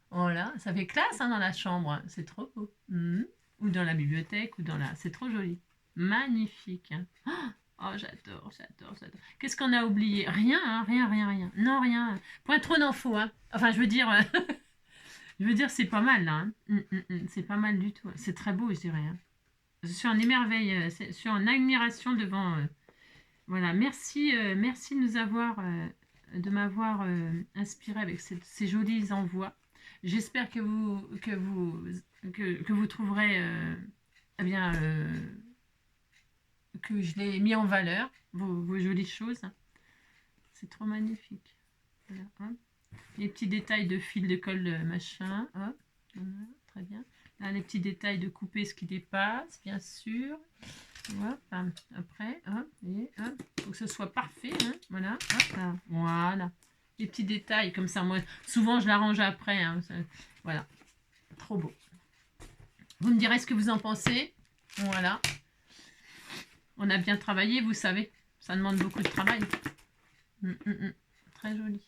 Voilà, ça fait classe hein, dans la chambre, c'est trop beau. Ou dans la bibliothèque, ou dans la... C'est trop joli. Magnifique. Hein. Oh, j'adore, j'adore, j'adore. Qu'est-ce qu'on a oublié? Rien, hein, rien. Non, rien. Point trop d'infos. Hein. Enfin, je veux dire, c'est pas mal là. Hein. C'est pas mal du tout. C'est très beau, je dirais. Hein. Je suis en émerveil, je suis en admiration devant. Voilà, merci de m'avoir inspiré avec ces jolis envois. J'espère que vous trouverez eh bien, que je l'ai mis en valeur, vos jolies choses. C'est trop magnifique. Voilà, hein. Les petits détails de fil de colle, machin. Hop, voilà, très bien. Là, les petits détails de couper ce qui dépasse, bien sûr. Hop, après, hop, et hop. Faut que ce soit parfait. Hein, voilà, hop, là. Voilà. Les petits détails comme ça. Moi, souvent, je l'arrange après. Hein, voilà. Trop beau. Vous me direz ce que vous en pensez. Voilà. On a bien travaillé, vous savez. Ça demande beaucoup de travail. Très joli.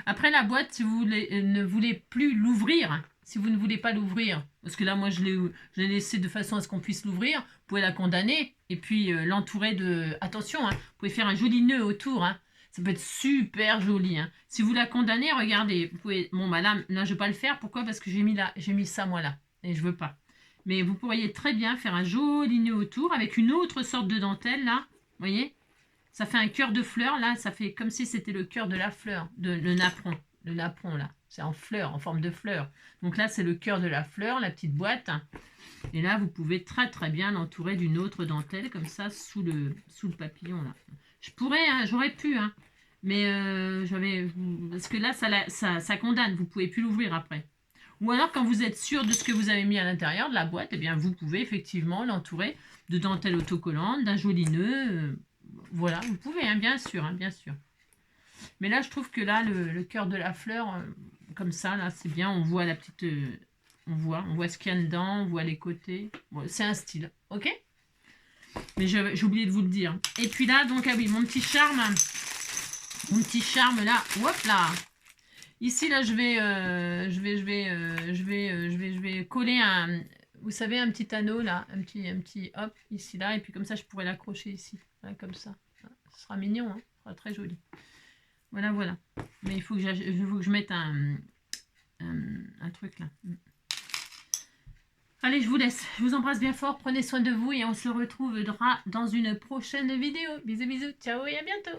Après, la boîte, si vous ne voulez plus l'ouvrir, si vous ne voulez pas l'ouvrir, parce que là, moi, je l'ai laissé de façon à ce qu'on puisse l'ouvrir, vous pouvez la condamner et puis l'entourer de... Attention, hein, vous pouvez faire un joli nœud autour, hein. Ça peut être super joli. Hein. Si vous la condamnez, regardez, vous pouvez... Bon, bah là, je ne vais pas le faire. Pourquoi? Parce que j'ai mis ça, moi, là. Et je veux pas. Mais vous pourriez très bien faire un joli nœud autour avec une autre sorte de dentelle, là. Vous voyez? Ça fait un cœur de fleur, là. Ça fait comme si c'était le cœur de la fleur, le napperon. Le napperon, là. C'est en fleur, en forme de fleur. Donc là, c'est le cœur de la fleur, la petite boîte. Et là, vous pouvez très, très bien l'entourer d'une autre dentelle, comme ça, sous le papillon, là. Je pourrais, hein, j'aurais pu, hein, mais parce que là, ça condamne, vous ne pouvez plus l'ouvrir après. Ou alors, quand vous êtes sûr de ce que vous avez mis à l'intérieur de la boîte, eh bien, vous pouvez effectivement l'entourer de dentelle autocollante, d'un joli nœud. Voilà, vous pouvez, hein, bien sûr, hein, bien sûr. Mais là, je trouve que là, le cœur de la fleur, comme ça, là, c'est bien. On voit la petite... on voit ce qu'il y a dedans, on voit les côtés. Bon, c'est un style, ok ? Mais j'ai oublié de vous le dire. Et puis là, donc, ah oui, mon petit charme là, hop là. Ici, là, je vais coller un, vous savez, un petit anneau là, un petit, hop, ici là, et puis comme ça, je pourrais l'accrocher ici, là, comme ça. Ce sera mignon, hein, ce sera très joli. Voilà, voilà. Mais il faut que je mette un truc là. Allez, je vous laisse. Je vous embrasse bien fort. Prenez soin de vous et on se retrouvera dans une prochaine vidéo. Bisous, bisous. Ciao et à bientôt.